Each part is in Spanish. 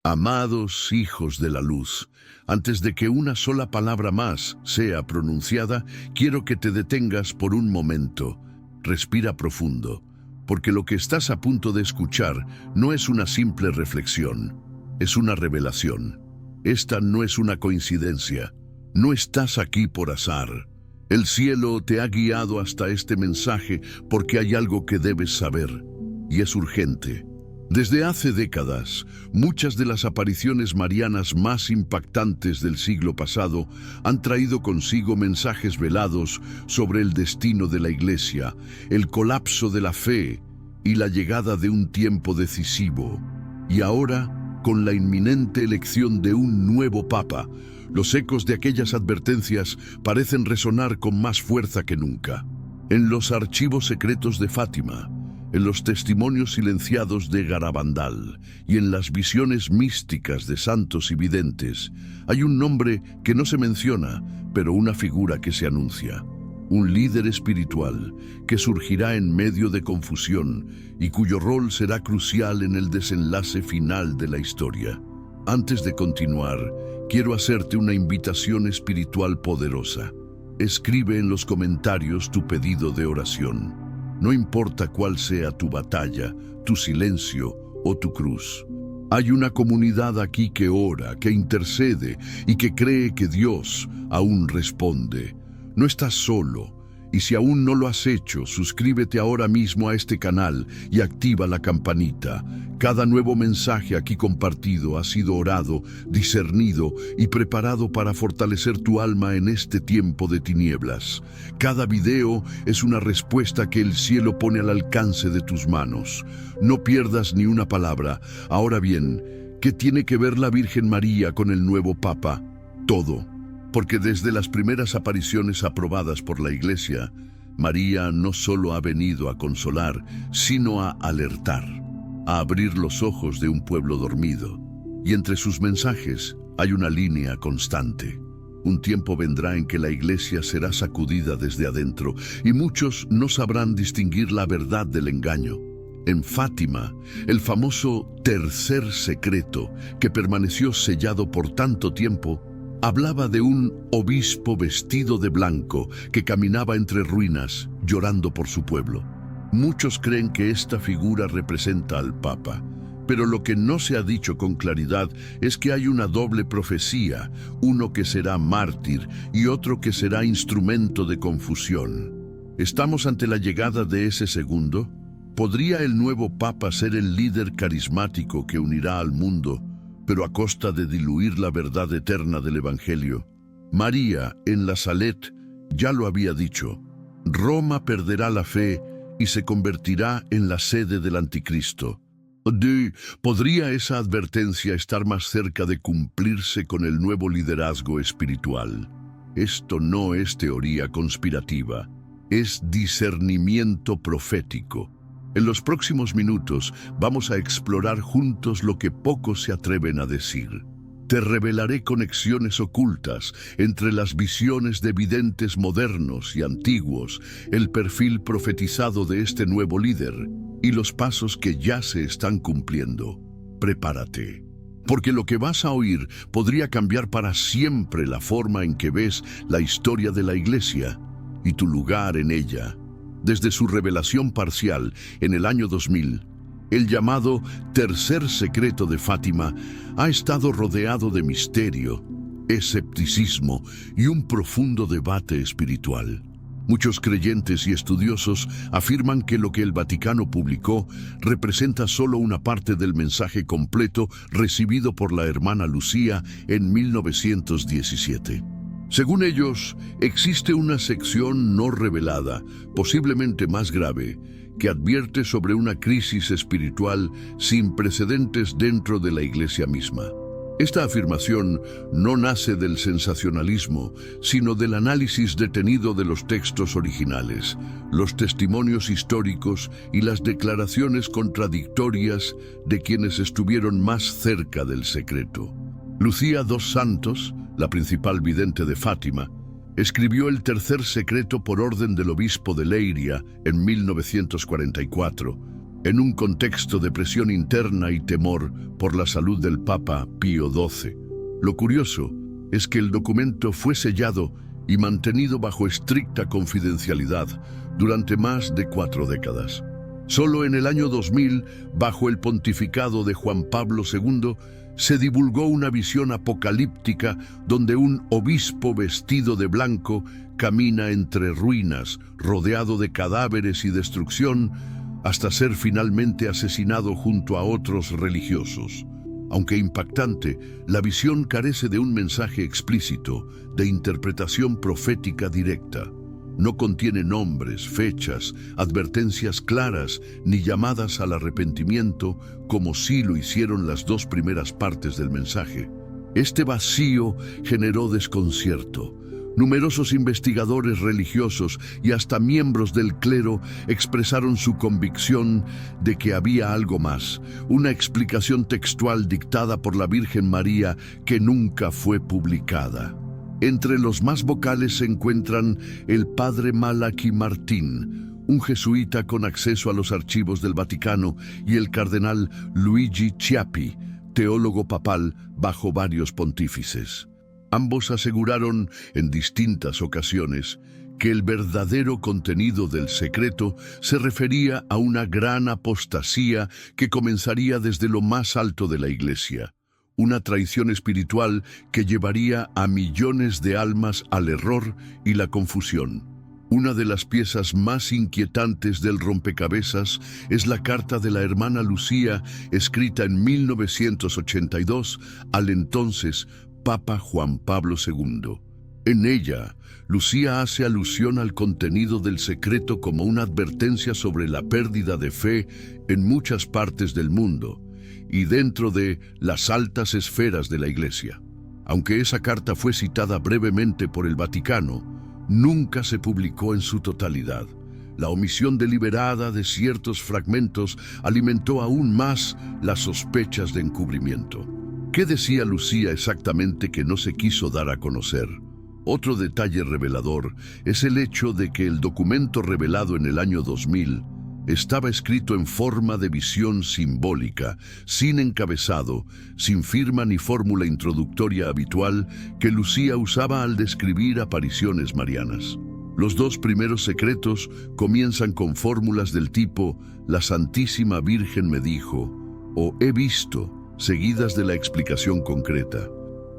Amados hijos de la luz, antes de que una sola palabra más sea pronunciada, quiero que te detengas por un momento. Respira profundo, porque lo que estás a punto de escuchar no es una simple reflexión, es una revelación. Esta no es una coincidencia. No estás aquí por azar. El cielo te ha guiado hasta este mensaje porque hay algo que debes saber, y es urgente. Desde hace décadas, muchas de las apariciones marianas más impactantes del siglo pasado han traído consigo mensajes velados sobre el destino de la Iglesia, el colapso de la fe y la llegada de un tiempo decisivo. Y ahora, con la inminente elección de un nuevo Papa, los ecos de aquellas advertencias parecen resonar con más fuerza que nunca. En los archivos secretos de Fátima, en los testimonios silenciados de Garabandal y en las visiones místicas de santos y videntes, hay un nombre que no se menciona, pero una figura que se anuncia. Un líder espiritual que surgirá en medio de confusión y cuyo rol será crucial en el desenlace final de la historia. Antes de continuar, quiero hacerte una invitación espiritual poderosa. Escribe en los comentarios tu pedido de oración. No importa cuál sea tu batalla, tu silencio o tu cruz. Hay una comunidad aquí que ora, que intercede y que cree que Dios aún responde. No estás solo, y si aún no lo has hecho, suscríbete ahora mismo a este canal y activa la campanita. Cada nuevo mensaje aquí compartido ha sido orado, discernido y preparado para fortalecer tu alma en este tiempo de tinieblas. Cada video es una respuesta que el cielo pone al alcance de tus manos. No pierdas ni una palabra. Ahora bien, ¿qué tiene que ver la Virgen María con el nuevo Papa? Todo. Porque desde las primeras apariciones aprobadas por la Iglesia, María no solo ha venido a consolar, sino a alertar, a abrir los ojos de un pueblo dormido. Y entre sus mensajes hay una línea constante. Un tiempo vendrá en que la Iglesia será sacudida desde adentro y muchos no sabrán distinguir la verdad del engaño. En Fátima, el famoso tercer secreto, que permaneció sellado por tanto tiempo, hablaba de un obispo vestido de blanco que caminaba entre ruinas, llorando por su pueblo. Muchos creen que esta figura representa al Papa, pero lo que no se ha dicho con claridad es que hay una doble profecía, uno que será mártir y otro que será instrumento de confusión. ¿Estamos ante la llegada de ese segundo? ¿Podría el nuevo Papa ser el líder carismático que unirá al mundo, pero a costa de diluir la verdad eterna del Evangelio? María, en la Salet, ya lo había dicho: Roma perderá la fe y se convertirá en la sede del anticristo. ¿Podría esa advertencia estar más cerca de cumplirse con el nuevo liderazgo espiritual? Esto no es teoría conspirativa, es discernimiento profético. En los próximos minutos vamos a explorar juntos lo que pocos se atreven a decir. Te revelaré conexiones ocultas entre las visiones de videntes modernos y antiguos, el perfil profetizado de este nuevo líder y los pasos que ya se están cumpliendo. Prepárate, porque lo que vas a oír podría cambiar para siempre la forma en que ves la historia de la Iglesia y tu lugar en ella. Desde su revelación parcial en el año 2000, el llamado tercer secreto de Fátima ha estado rodeado de misterio, escepticismo y un profundo debate espiritual. Muchos creyentes y estudiosos afirman que lo que el Vaticano publicó representa solo una parte del mensaje completo recibido por la hermana Lucía en 1917. Según ellos, existe una sección no revelada, posiblemente más grave, que advierte sobre una crisis espiritual sin precedentes dentro de la Iglesia misma. Esta afirmación no nace del sensacionalismo, sino del análisis detenido de los textos originales, los testimonios históricos y las declaraciones contradictorias de quienes estuvieron más cerca del secreto. Lucía dos Santos, la principal vidente de Fátima, escribió el tercer secreto por orden del obispo de Leiria en 1944, en un contexto de presión interna y temor por la salud del Papa Pío XII. Lo curioso es que el documento fue sellado y mantenido bajo estricta confidencialidad durante más de 4 décadas. Solo en el año 2000, bajo el pontificado de Juan Pablo II, se divulgó una visión apocalíptica donde un obispo vestido de blanco camina entre ruinas, rodeado de cadáveres y destrucción, hasta ser finalmente asesinado junto a otros religiosos. Aunque impactante, la visión carece de un mensaje explícito, de interpretación profética directa. No contiene nombres, fechas, advertencias claras ni llamadas al arrepentimiento, como sí lo hicieron las 2 primeras partes del mensaje. Este vacío generó desconcierto. Numerosos investigadores religiosos y hasta miembros del clero expresaron su convicción de que había algo más, una explicación textual dictada por la Virgen María que nunca fue publicada. Entre los más vocales se encuentran el padre Malachi Martín, un jesuita con acceso a los archivos del Vaticano, y el cardenal Luigi Chiappi, teólogo papal bajo varios pontífices. Ambos aseguraron en distintas ocasiones que el verdadero contenido del secreto se refería a una gran apostasía que comenzaría desde lo más alto de la Iglesia. Una traición espiritual que llevaría a millones de almas al error y la confusión. Una de las piezas más inquietantes del rompecabezas es la carta de la hermana Lucía, escrita en 1982 al entonces Papa Juan Pablo II. En ella, Lucía hace alusión al contenido del secreto como una advertencia sobre la pérdida de fe en muchas partes del mundo y dentro de las altas esferas de la Iglesia. Aunque esa carta fue citada brevemente por el Vaticano, nunca se publicó en su totalidad. La omisión deliberada de ciertos fragmentos alimentó aún más las sospechas de encubrimiento. ¿Qué decía Lucía exactamente que no se quiso dar a conocer? Otro detalle revelador es el hecho de que el documento revelado en el año 2000 estaba escrito en forma de visión simbólica, sin encabezado, sin firma ni fórmula introductoria habitual que Lucía usaba al describir apariciones marianas. Los 2 primeros secretos comienzan con fórmulas del tipo «La Santísima Virgen me dijo» o «He visto», seguidas de la explicación concreta.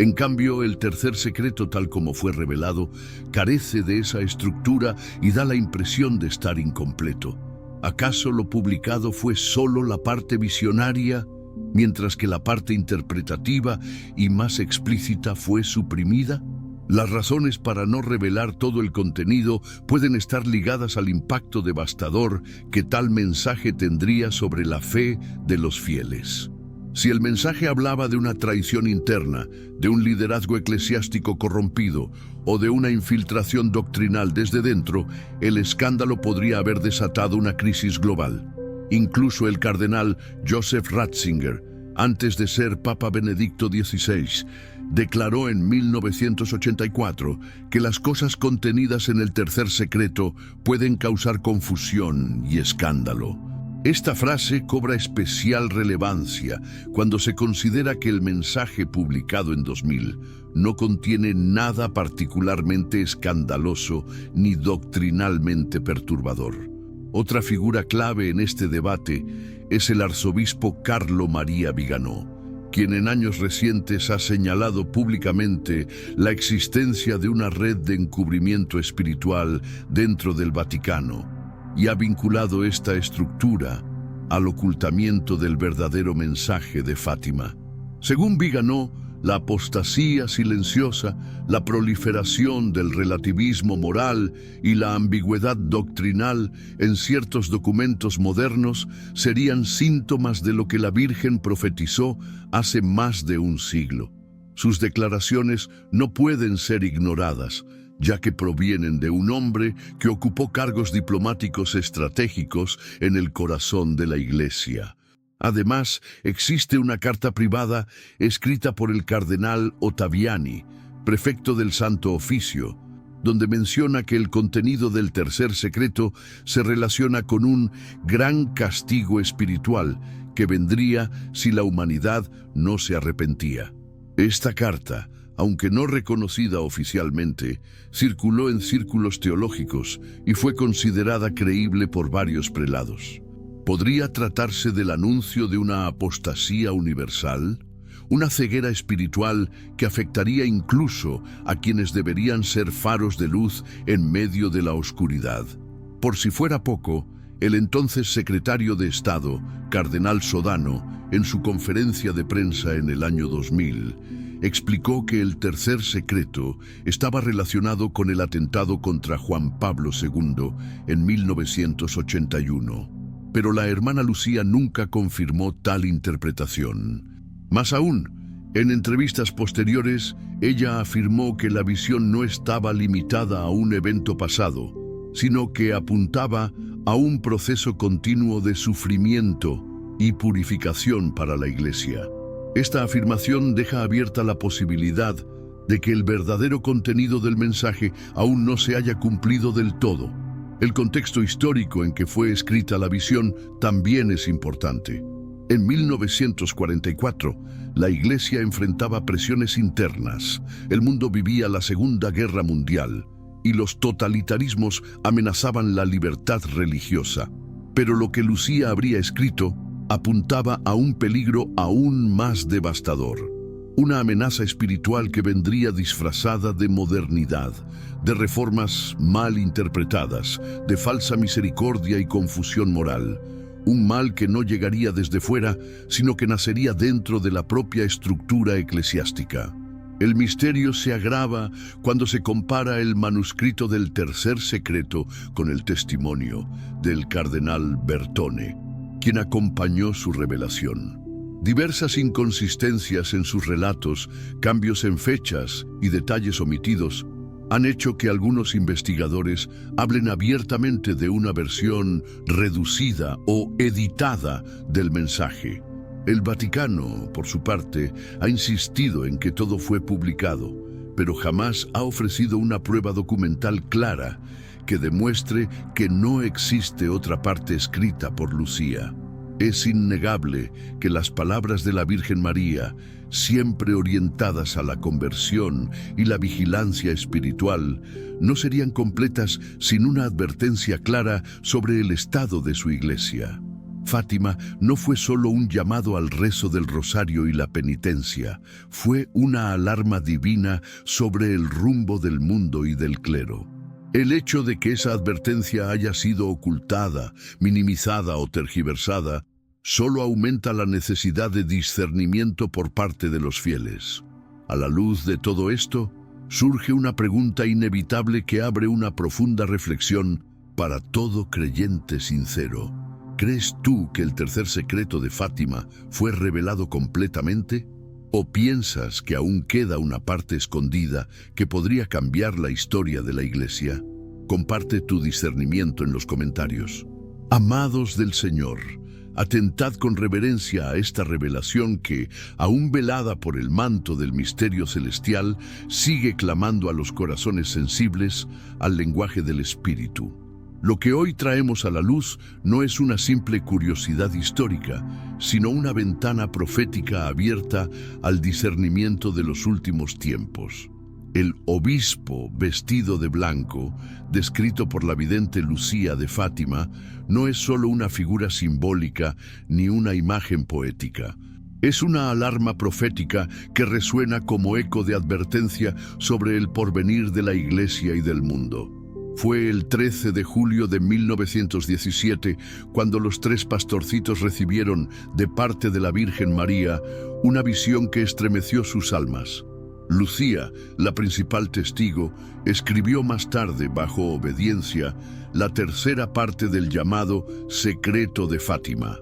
En cambio, el tercer secreto, tal como fue revelado, carece de esa estructura y da la impresión de estar incompleto. ¿Acaso lo publicado fue solo la parte visionaria, mientras que la parte interpretativa y más explícita fue suprimida? Las razones para no revelar todo el contenido pueden estar ligadas al impacto devastador que tal mensaje tendría sobre la fe de los fieles. Si el mensaje hablaba de una traición interna, de un liderazgo eclesiástico corrompido o de una infiltración doctrinal desde dentro, el escándalo podría haber desatado una crisis global. Incluso el cardenal Joseph Ratzinger, antes de ser Papa Benedicto XVI, declaró en 1984 que las cosas contenidas en el tercer secreto pueden causar confusión y escándalo. Esta frase cobra especial relevancia cuando se considera que el mensaje publicado en 2000 no contiene nada particularmente escandaloso ni doctrinalmente perturbador. Otra figura clave en este debate es el arzobispo Carlo María Viganò, quien en años recientes ha señalado públicamente la existencia de una red de encubrimiento espiritual dentro del Vaticano, y ha vinculado esta estructura al ocultamiento del verdadero mensaje de Fátima. Según Viganò, la apostasía silenciosa, la proliferación del relativismo moral y la ambigüedad doctrinal en ciertos documentos modernos serían síntomas de lo que la Virgen profetizó hace más de un siglo. Sus declaraciones no pueden ser ignoradas, ya que provienen de un hombre que ocupó cargos diplomáticos estratégicos en el corazón de la Iglesia. Además, existe una carta privada escrita por el cardenal Ottaviani, prefecto del Santo Oficio, donde menciona que el contenido del tercer secreto se relaciona con un gran castigo espiritual que vendría si la humanidad no se arrepentía. Esta carta, aunque no reconocida oficialmente, circuló en círculos teológicos y fue considerada creíble por varios prelados. ¿Podría tratarse del anuncio de una apostasía universal? Una ceguera espiritual que afectaría incluso a quienes deberían ser faros de luz en medio de la oscuridad. Por si fuera poco, el entonces secretario de Estado, Cardenal Sodano, en su conferencia de prensa en el año 2000, explicó que el tercer secreto estaba relacionado con el atentado contra Juan Pablo II en 1981. Pero la hermana Lucía nunca confirmó tal interpretación. Más aún, en entrevistas posteriores, ella afirmó que la visión no estaba limitada a un evento pasado, sino que apuntaba a un proceso continuo de sufrimiento y purificación para la Iglesia. Esta afirmación deja abierta la posibilidad de que el verdadero contenido del mensaje aún no se haya cumplido del todo. El contexto histórico en que fue escrita la visión también es importante. En 1944, la Iglesia enfrentaba presiones internas, el mundo vivía la Segunda Guerra Mundial y los totalitarismos amenazaban la libertad religiosa. Pero lo que Lucía habría escrito apuntaba a un peligro aún más devastador, una amenaza espiritual que vendría disfrazada de modernidad, de reformas mal interpretadas, de falsa misericordia y confusión moral. Un mal que no llegaría desde fuera, sino que nacería dentro de la propia estructura eclesiástica. El misterio se agrava cuando se compara el manuscrito del tercer secreto con el testimonio del cardenal Bertone, quien acompañó su revelación. Diversas inconsistencias en sus relatos, cambios en fechas y detalles omitidos han hecho que algunos investigadores hablen abiertamente de una versión reducida o editada del mensaje. El Vaticano, por su parte, ha insistido en que todo fue publicado, pero jamás ha ofrecido una prueba documental clara que demuestre que no existe otra parte escrita por Lucía. Es innegable que las palabras de la Virgen María, siempre orientadas a la conversión y la vigilancia espiritual, no serían completas sin una advertencia clara sobre el estado de su Iglesia. Fátima no fue solo un llamado al rezo del rosario y la penitencia, fue una alarma divina sobre el rumbo del mundo y del clero. El hecho de que esa advertencia haya sido ocultada, minimizada o tergiversada, solo aumenta la necesidad de discernimiento por parte de los fieles. A la luz de todo esto, surge una pregunta inevitable que abre una profunda reflexión para todo creyente sincero. ¿Crees tú que el tercer secreto de Fátima fue revelado completamente? ¿O piensas que aún queda una parte escondida que podría cambiar la historia de la Iglesia? Comparte tu discernimiento en los comentarios. Amados del Señor, atentad con reverencia a esta revelación que, aún velada por el manto del misterio celestial, sigue clamando a los corazones sensibles al lenguaje del Espíritu. Lo que hoy traemos a la luz no es una simple curiosidad histórica, sino una ventana profética abierta al discernimiento de los últimos tiempos. El obispo vestido de blanco, descrito por la vidente Lucía de Fátima, no es solo una figura simbólica ni una imagen poética. Es una alarma profética que resuena como eco de advertencia sobre el porvenir de la Iglesia y del mundo. Fue el 13 de julio de 1917 cuando los tres pastorcitos recibieron, de parte de la Virgen María, una visión que estremeció sus almas. Lucía, la principal testigo, escribió más tarde, bajo obediencia, la tercera parte del llamado Secreto de Fátima.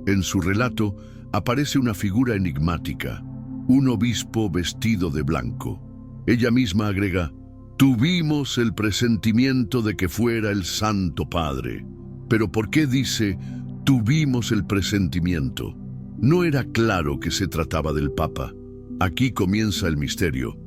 En su relato aparece una figura enigmática, un obispo vestido de blanco. Ella misma agrega: tuvimos el presentimiento de que fuera el Santo Padre. Pero ¿por qué dice tuvimos el presentimiento? No era claro que se trataba del Papa. Aquí comienza el misterio.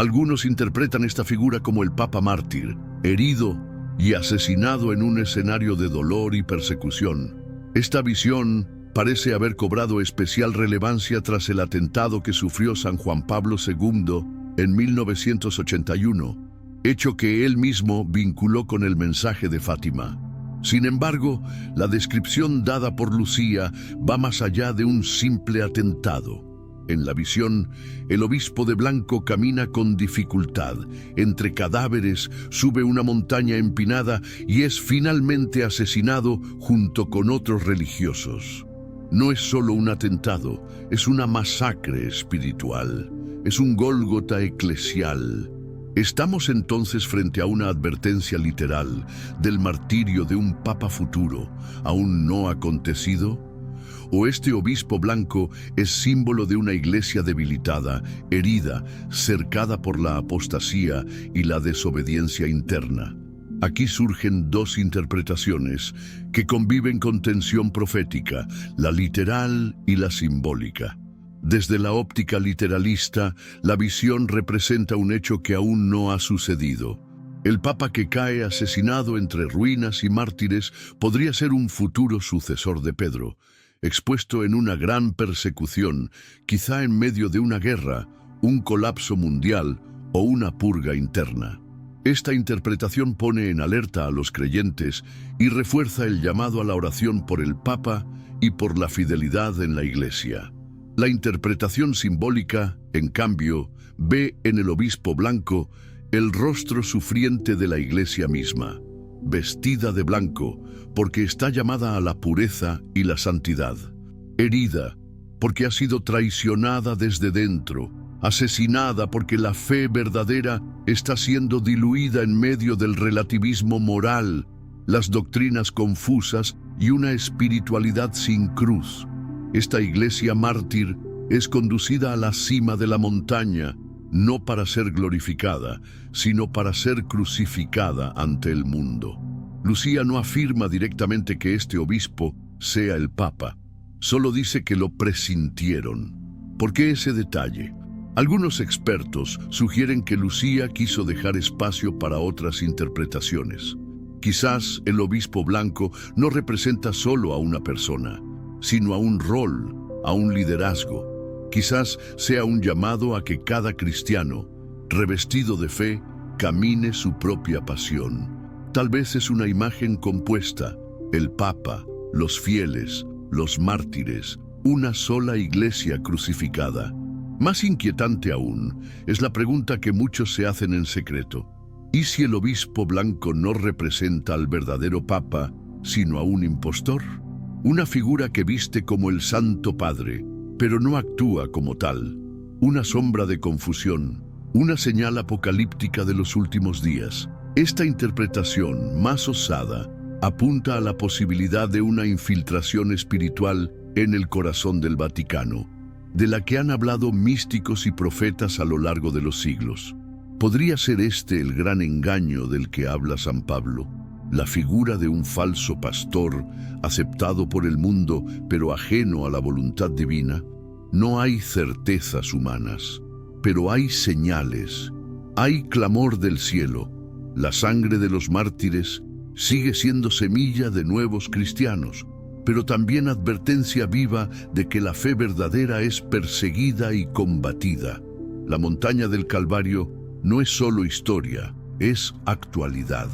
Algunos interpretan esta figura como el Papa mártir, herido y asesinado en un escenario de dolor y persecución. Esta visión parece haber cobrado especial relevancia tras el atentado que sufrió San Juan Pablo II en 1981, hecho que él mismo vinculó con el mensaje de Fátima. Sin embargo, la descripción dada por Lucía va más allá de un simple atentado. En la visión, el obispo de blanco camina con dificultad entre cadáveres, sube una montaña empinada y es finalmente asesinado junto con otros religiosos. No es solo un atentado, es una masacre espiritual, es un Gólgota eclesial. Estamos entonces frente a una advertencia literal del martirio de un papa futuro, aún no acontecido. ¿O este obispo blanco es símbolo de una iglesia debilitada, herida, cercada por la apostasía y la desobediencia interna? Aquí surgen dos interpretaciones que conviven con tensión profética, la literal y la simbólica. Desde la óptica literalista, la visión representa un hecho que aún no ha sucedido. El papa que cae asesinado entre ruinas y mártires podría ser un futuro sucesor de Pedro, expuesto en una gran persecución, quizá en medio de una guerra, un colapso mundial o una purga interna. Esta interpretación pone en alerta a los creyentes y refuerza el llamado a la oración por el Papa y por la fidelidad en la Iglesia. La interpretación simbólica, en cambio, ve en el obispo blanco el rostro sufriente de la Iglesia misma, vestida de blanco, porque está llamada a la pureza y la santidad, herida, porque ha sido traicionada desde dentro, asesinada porque la fe verdadera está siendo diluida en medio del relativismo moral, las doctrinas confusas y una espiritualidad sin cruz. Esta iglesia mártir es conducida a la cima de la montaña, no para ser glorificada, sino para ser crucificada ante el mundo. Lucía no afirma directamente que este obispo sea el Papa, solo dice que lo presintieron. ¿Por qué ese detalle? Algunos expertos sugieren que Lucía quiso dejar espacio para otras interpretaciones. Quizás el obispo blanco no representa solo a una persona, sino a un rol, a un liderazgo. Quizás sea un llamado a que cada cristiano, revestido de fe, camine su propia pasión. Tal vez es una imagen compuesta, el Papa, los fieles, los mártires, una sola iglesia crucificada. Más inquietante aún es la pregunta que muchos se hacen en secreto. ¿Y si el obispo blanco no representa al verdadero Papa, sino a un impostor? Una figura que viste como el Santo Padre, pero no actúa como tal. Una sombra de confusión, una señal apocalíptica de los últimos días. Esta interpretación más osada apunta a la posibilidad de una infiltración espiritual en el corazón del Vaticano, de la que han hablado místicos y profetas a lo largo de los siglos. ¿Podría ser este el gran engaño del que habla San Pablo? La figura de un falso pastor, aceptado por el mundo, pero ajeno a la voluntad divina. No hay certezas humanas, pero hay señales, hay clamor del cielo. La sangre de los mártires sigue siendo semilla de nuevos cristianos, pero también advertencia viva de que la fe verdadera es perseguida y combatida. La montaña del Calvario no es solo historia, es actualidad.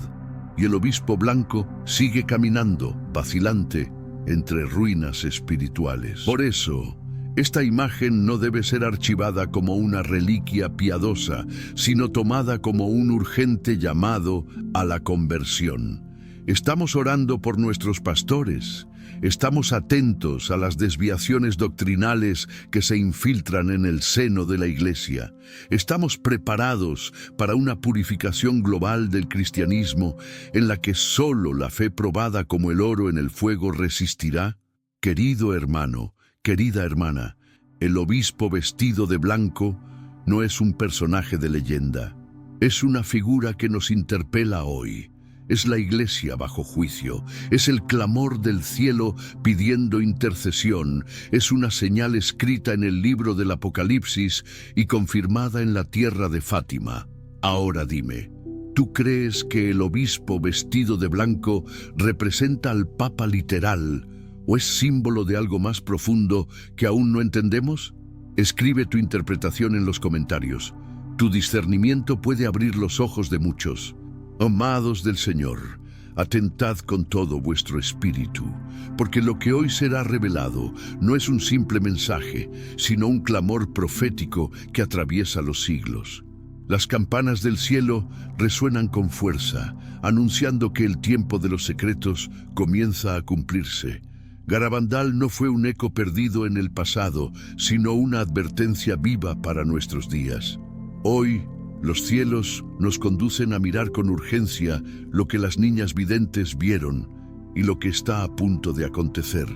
Y el obispo blanco sigue caminando, vacilante, entre ruinas espirituales. Por eso, esta imagen no debe ser archivada como una reliquia piadosa, sino tomada como un urgente llamado a la conversión. Estamos orando por nuestros pastores. Estamos atentos a las desviaciones doctrinales que se infiltran en el seno de la Iglesia. Estamos preparados para una purificación global del cristianismo en la que solo la fe probada como el oro en el fuego resistirá. Querido hermano, querida hermana, el obispo vestido de blanco no es un personaje de leyenda. Es una figura que nos interpela hoy. Es la Iglesia bajo juicio, es el clamor del cielo pidiendo intercesión, es una señal escrita en el libro del Apocalipsis y confirmada en la tierra de Fátima. Ahora dime, ¿tú crees que el obispo vestido de blanco representa al Papa literal o es símbolo de algo más profundo que aún no entendemos? Escribe tu interpretación en los comentarios. Tu discernimiento puede abrir los ojos de muchos. Amados del Señor, atentad con todo vuestro espíritu, porque lo que hoy será revelado no es un simple mensaje, sino un clamor profético que atraviesa los siglos. Las campanas del cielo resuenan con fuerza, anunciando que el tiempo de los secretos comienza a cumplirse. Garabandal no fue un eco perdido en el pasado, sino una advertencia viva para nuestros días. Hoy, los cielos nos conducen a mirar con urgencia lo que las niñas videntes vieron y lo que está a punto de acontecer.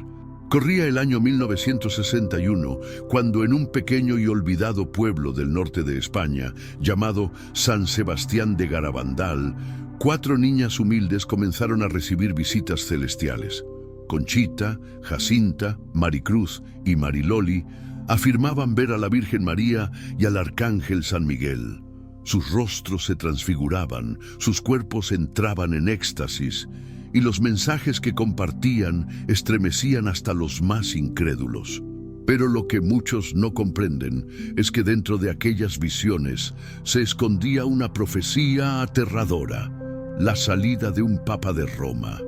Corría el año 1961, cuando en un pequeño y olvidado pueblo del norte de España, llamado San Sebastián de Garabandal, 4 niñas humildes comenzaron a recibir visitas celestiales. Conchita, Jacinta, Maricruz y Mariloli afirmaban ver a la Virgen María y al Arcángel San Miguel. Sus rostros se transfiguraban, sus cuerpos entraban en éxtasis, y los mensajes que compartían estremecían hasta los más incrédulos. Pero lo que muchos no comprenden es que dentro de aquellas visiones se escondía una profecía aterradora, la salida de un papa de Roma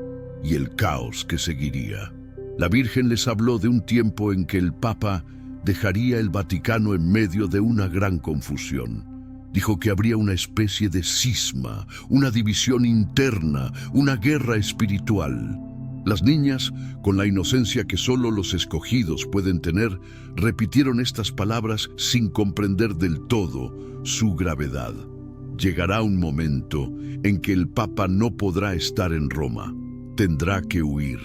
y el caos que seguiría. La Virgen les habló de un tiempo en que el papa dejaría el Vaticano en medio de una gran confusión. Dijo que habría una especie de cisma, una división interna, una guerra espiritual. Las niñas, con la inocencia que solo los escogidos pueden tener, repitieron estas palabras sin comprender del todo su gravedad. Llegará un momento en que el Papa no podrá estar en Roma. Tendrá que huir.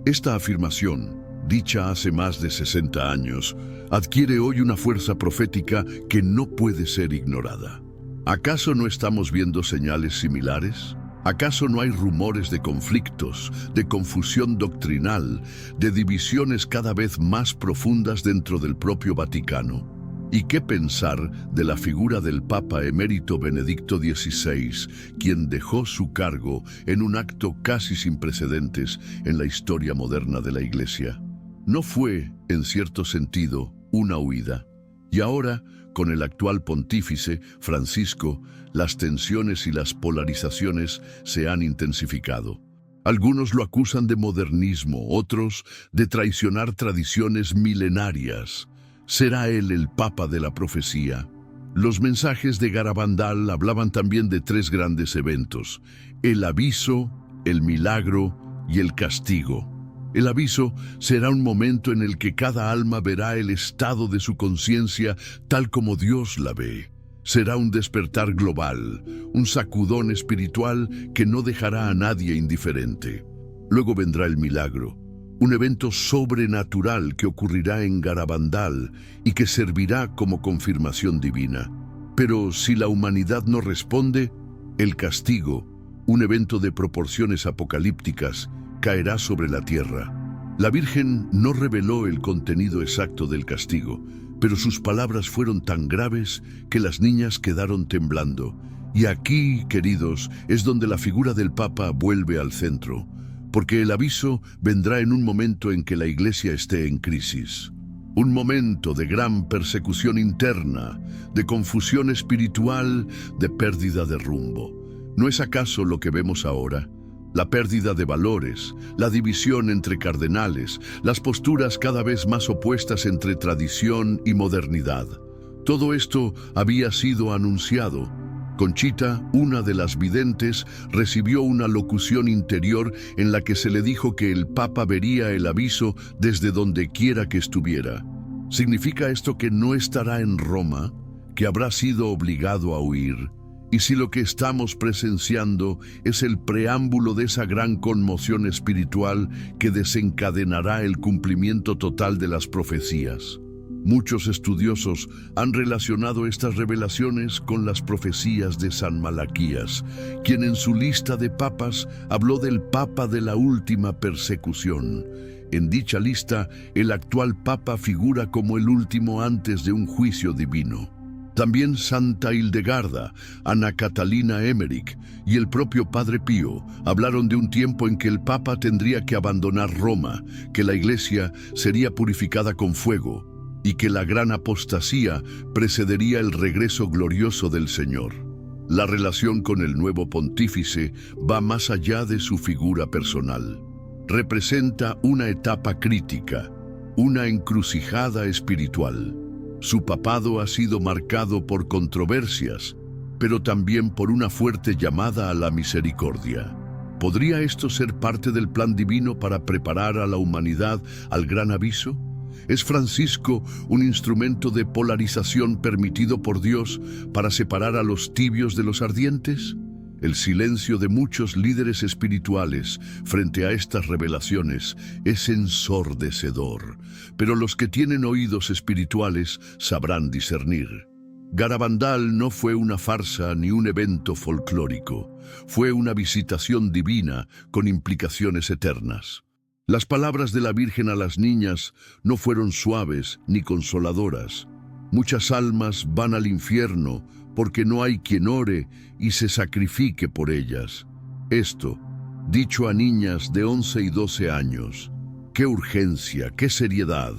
Esta afirmación, dicha hace más de 60 años, adquiere hoy una fuerza profética que no puede ser ignorada. ¿Acaso no estamos viendo señales similares? ¿Acaso no hay rumores de conflictos, de confusión doctrinal, de divisiones cada vez más profundas dentro del propio Vaticano? ¿Y qué pensar de la figura del Papa emérito Benedicto XVI, quien dejó su cargo en un acto casi sin precedentes en la historia moderna de la Iglesia? No fue, en cierto sentido, una huida. Y ahora, con el actual pontífice, Francisco, las tensiones y las polarizaciones se han intensificado. Algunos lo acusan de modernismo, otros de traicionar tradiciones milenarias. ¿Será él el Papa de la profecía? Los mensajes de Garabandal hablaban también de 3 grandes eventos: el aviso, el milagro y el castigo. El aviso será un momento en el que cada alma verá el estado de su conciencia tal como Dios la ve. Será un despertar global, un sacudón espiritual que no dejará a nadie indiferente. Luego vendrá el milagro, un evento sobrenatural que ocurrirá en Garabandal y que servirá como confirmación divina. Pero si la humanidad no responde, el castigo, un evento de proporciones apocalípticas, caerá sobre la tierra. La Virgen no reveló el contenido exacto del castigo, pero sus palabras fueron tan graves que las niñas quedaron temblando. Y aquí, queridos, es donde la figura del Papa vuelve al centro, porque el aviso vendrá en un momento en que la Iglesia esté en crisis. Un momento de gran persecución interna, de confusión espiritual, de pérdida de rumbo. ¿No es acaso lo que vemos ahora? La pérdida de valores, la división entre cardenales, las posturas cada vez más opuestas entre tradición y modernidad. Todo esto había sido anunciado. Conchita, una de las videntes, recibió una locución interior en la que se le dijo que el Papa vería el aviso desde donde quiera que estuviera. ¿Significa esto que no estará en Roma, que habrá sido obligado a huir? Y si lo que estamos presenciando es el preámbulo de esa gran conmoción espiritual que desencadenará el cumplimiento total de las profecías. Muchos estudiosos han relacionado estas revelaciones con las profecías de San Malaquías, quien en su lista de papas habló del papa de la última persecución. En dicha lista, el actual papa figura como el último antes de un juicio divino. También Santa Hildegarda, Ana Catalina Emmerich y el propio Padre Pío hablaron de un tiempo en que el Papa tendría que abandonar Roma, que la Iglesia sería purificada con fuego y que la gran apostasía precedería el regreso glorioso del Señor. La relación con el nuevo pontífice va más allá de su figura personal. Representa una etapa crítica, una encrucijada espiritual. Su papado ha sido marcado por controversias, pero también por una fuerte llamada a la misericordia. ¿Podría esto ser parte del plan divino para preparar a la humanidad al gran aviso? ¿Es Francisco un instrumento de polarización permitido por Dios para separar a los tibios de los ardientes? El silencio de muchos líderes espirituales frente a estas revelaciones es ensordecedor, pero los que tienen oídos espirituales sabrán discernir. Garabandal no fue una farsa ni un evento folclórico, fue una visitación divina con implicaciones eternas. Las palabras de la Virgen a las niñas no fueron suaves ni consoladoras. Muchas almas van al infierno porque no hay quien ore y se sacrifique por ellas. Esto, dicho a niñas de 11 y 12 años. ¡Qué urgencia, qué seriedad!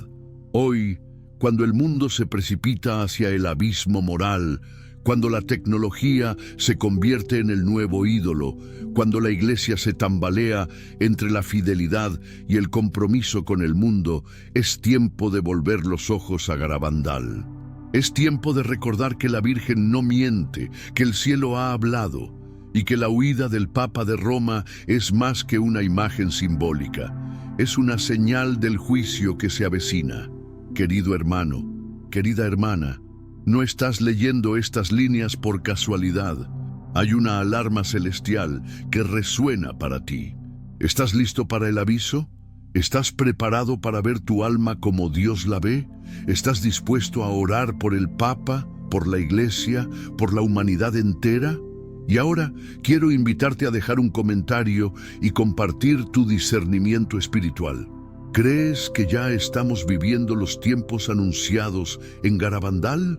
Hoy, cuando el mundo se precipita hacia el abismo moral, cuando la tecnología se convierte en el nuevo ídolo, cuando la Iglesia se tambalea entre la fidelidad y el compromiso con el mundo, es tiempo de volver los ojos a Garabandal. Es tiempo de recordar que la Virgen no miente, que el cielo ha hablado y que la huida del Papa de Roma es más que una imagen simbólica. Es una señal del juicio que se avecina. Querido hermano, querida hermana, no estás leyendo estas líneas por casualidad. Hay una alarma celestial que resuena para ti. ¿Estás listo para el aviso? ¿Estás preparado para ver tu alma como Dios la ve? ¿Estás dispuesto a orar por el Papa, por la Iglesia, por la humanidad entera? Y ahora quiero invitarte a dejar un comentario y compartir tu discernimiento espiritual. ¿Crees que ya estamos viviendo los tiempos anunciados en Garabandal?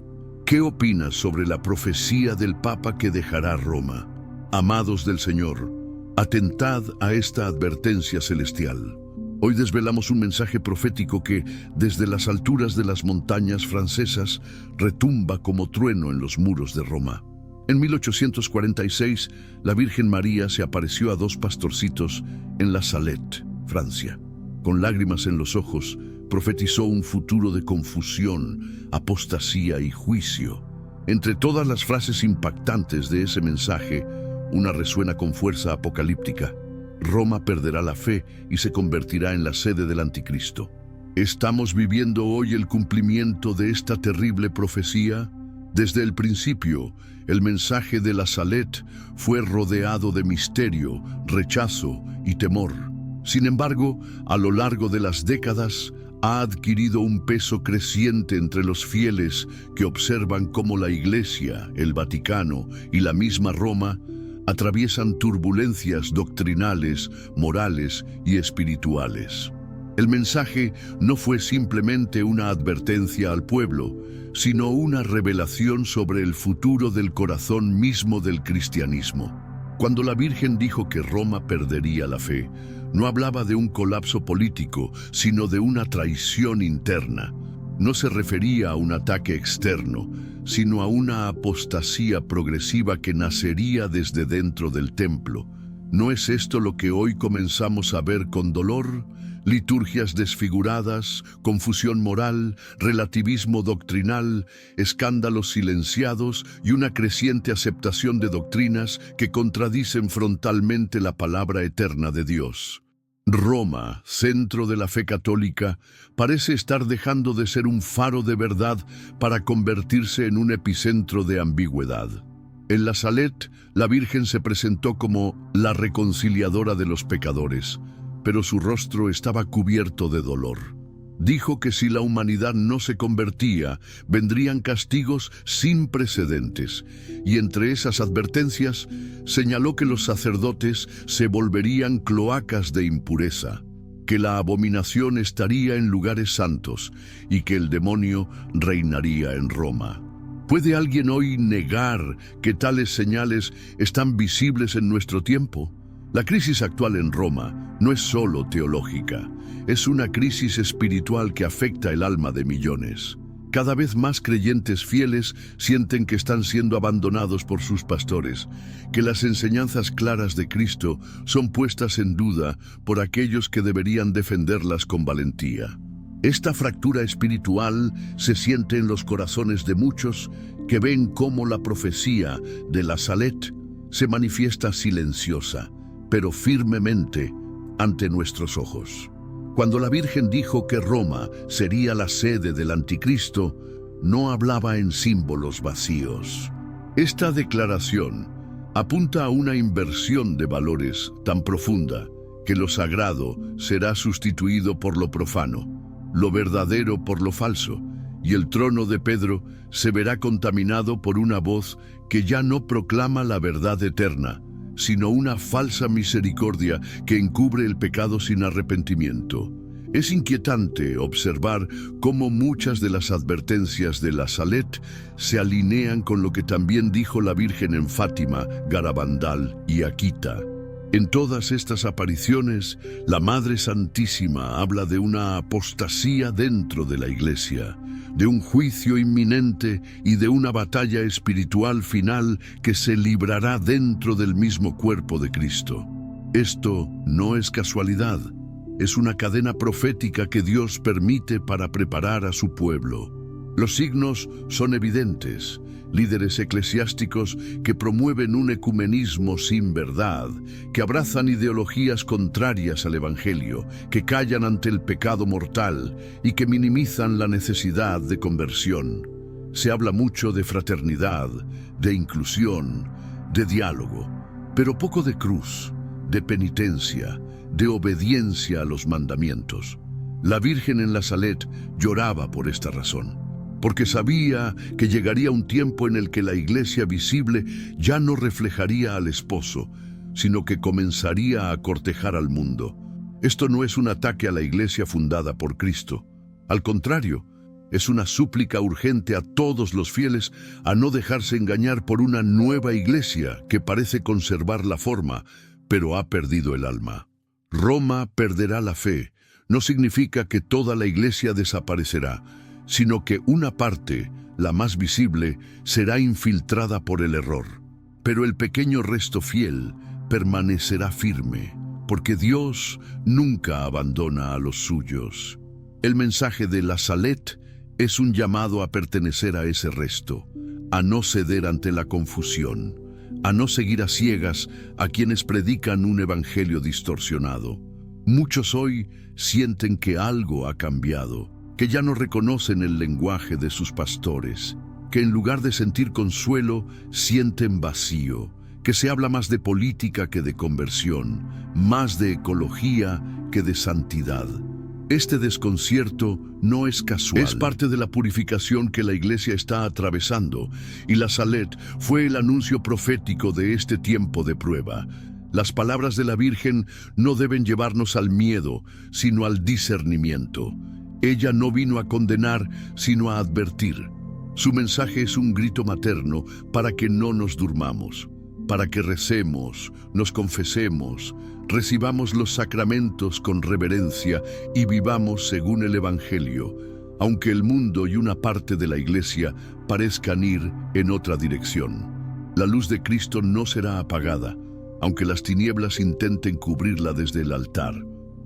¿Qué opinas sobre la profecía del Papa que dejará Roma? Amados del Señor, atentad a esta advertencia celestial. Hoy desvelamos un mensaje profético que, desde las alturas de las montañas francesas, retumba como trueno en los muros de Roma. En 1846, la Virgen María se apareció a dos pastorcitos en La Salette, Francia. Con lágrimas en los ojos, profetizó un futuro de confusión, apostasía y juicio. Entre todas las frases impactantes de ese mensaje, una resuena con fuerza apocalíptica. Roma perderá la fe y se convertirá en la sede del anticristo. ¿Estamos viviendo hoy el cumplimiento de esta terrible profecía? Desde el principio, el mensaje de La Salette fue rodeado de misterio, rechazo y temor. Sin embargo, a lo largo de las décadas, ha adquirido un peso creciente entre los fieles que observan cómo la Iglesia, el Vaticano y la misma Roma atraviesan turbulencias doctrinales, morales y espirituales. El mensaje no fue simplemente una advertencia al pueblo, sino una revelación sobre el futuro del corazón mismo del cristianismo. Cuando la Virgen dijo que Roma perdería la fe, no hablaba de un colapso político, sino de una traición interna. No se refería a un ataque externo, sino a una apostasía progresiva que nacería desde dentro del templo. ¿No es esto lo que hoy comenzamos a ver con dolor? Liturgias desfiguradas, confusión moral, relativismo doctrinal, escándalos silenciados y una creciente aceptación de doctrinas que contradicen frontalmente la palabra eterna de Dios. Roma, centro de la fe católica, parece estar dejando de ser un faro de verdad para convertirse en un epicentro de ambigüedad. En La Salette, la Virgen se presentó como la reconciliadora de los pecadores, pero su rostro estaba cubierto de dolor. Dijo que si la humanidad no se convertía, vendrían castigos sin precedentes, y entre esas advertencias señaló que los sacerdotes se volverían cloacas de impureza, que la abominación estaría en lugares santos y que el demonio reinaría en Roma. ¿Puede alguien hoy negar que tales señales están visibles en nuestro tiempo? La crisis actual en Roma no es solo teológica, es una crisis espiritual que afecta el alma de millones. Cada vez más creyentes fieles sienten que están siendo abandonados por sus pastores, que las enseñanzas claras de Cristo son puestas en duda por aquellos que deberían defenderlas con valentía. Esta fractura espiritual se siente en los corazones de muchos que ven cómo la profecía de la Salet se manifiesta silenciosa, pero firmemente ante nuestros ojos. Cuando la Virgen dijo que Roma sería la sede del Anticristo, no hablaba en símbolos vacíos. Esta declaración apunta a una inversión de valores tan profunda que lo sagrado será sustituido por lo profano, lo verdadero por lo falso, y el trono de Pedro se verá contaminado por una voz que ya no proclama la verdad eterna, sino una falsa misericordia que encubre el pecado sin arrepentimiento. Es inquietante observar cómo muchas de las advertencias de la Salet se alinean con lo que también dijo la Virgen en Fátima, Garabandal y Akita. En todas estas apariciones, la Madre Santísima habla de una apostasía dentro de la Iglesia, de un juicio inminente y de una batalla espiritual final que se librará dentro del mismo cuerpo de Cristo. Esto no es casualidad, es una cadena profética que Dios permite para preparar a su pueblo. Los signos son evidentes: líderes eclesiásticos que promueven un ecumenismo sin verdad, que abrazan ideologías contrarias al Evangelio, que callan ante el pecado mortal y que minimizan la necesidad de conversión. Se habla mucho de fraternidad, de inclusión, de diálogo, pero poco de cruz, de penitencia, de obediencia a los mandamientos. La Virgen en la Salet lloraba por esta razón, porque sabía que llegaría un tiempo en el que la iglesia visible ya no reflejaría al esposo, sino que comenzaría a cortejar al mundo. Esto no es un ataque a la iglesia fundada por Cristo. Al contrario, es una súplica urgente a todos los fieles a no dejarse engañar por una nueva iglesia que parece conservar la forma, pero ha perdido el alma. Roma perderá la fe. No significa que toda la iglesia desaparecerá, sino que una parte, la más visible, será infiltrada por el error. Pero el pequeño resto fiel permanecerá firme, porque Dios nunca abandona a los suyos. El mensaje de la Salet es un llamado a pertenecer a ese resto, a no ceder ante la confusión, a no seguir a ciegas a quienes predican un evangelio distorsionado. Muchos hoy sienten que algo ha cambiado, que ya no reconocen el lenguaje de sus pastores, que en lugar de sentir consuelo, sienten vacío, que se habla más de política que de conversión, más de ecología que de santidad. Este desconcierto no es casual. Es parte de la purificación que la Iglesia está atravesando, y la Salet fue el anuncio profético de este tiempo de prueba. Las palabras de la Virgen no deben llevarnos al miedo, sino al discernimiento. Ella no vino a condenar, sino a advertir. Su mensaje es un grito materno para que no nos durmamos, para que recemos, nos confesemos, recibamos los sacramentos con reverencia y vivamos según el Evangelio, aunque el mundo y una parte de la Iglesia parezcan ir en otra dirección. La luz de Cristo no será apagada, aunque las tinieblas intenten cubrirla desde el altar.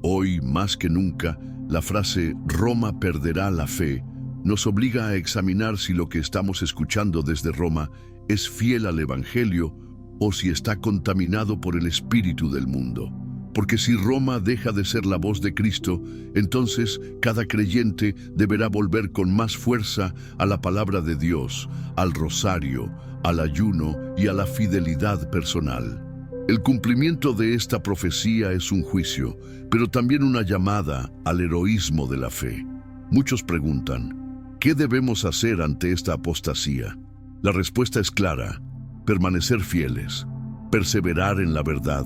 Hoy, más que nunca, la frase «Roma perderá la fe» nos obliga a examinar si lo que estamos escuchando desde Roma es fiel al Evangelio o si está contaminado por el espíritu del mundo. Porque si Roma deja de ser la voz de Cristo, entonces cada creyente deberá volver con más fuerza a la palabra de Dios, al rosario, al ayuno y a la fidelidad personal. El cumplimiento de esta profecía es un juicio, pero también una llamada al heroísmo de la fe. Muchos preguntan, ¿qué debemos hacer ante esta apostasía? La respuesta es clara: permanecer fieles, perseverar en la verdad,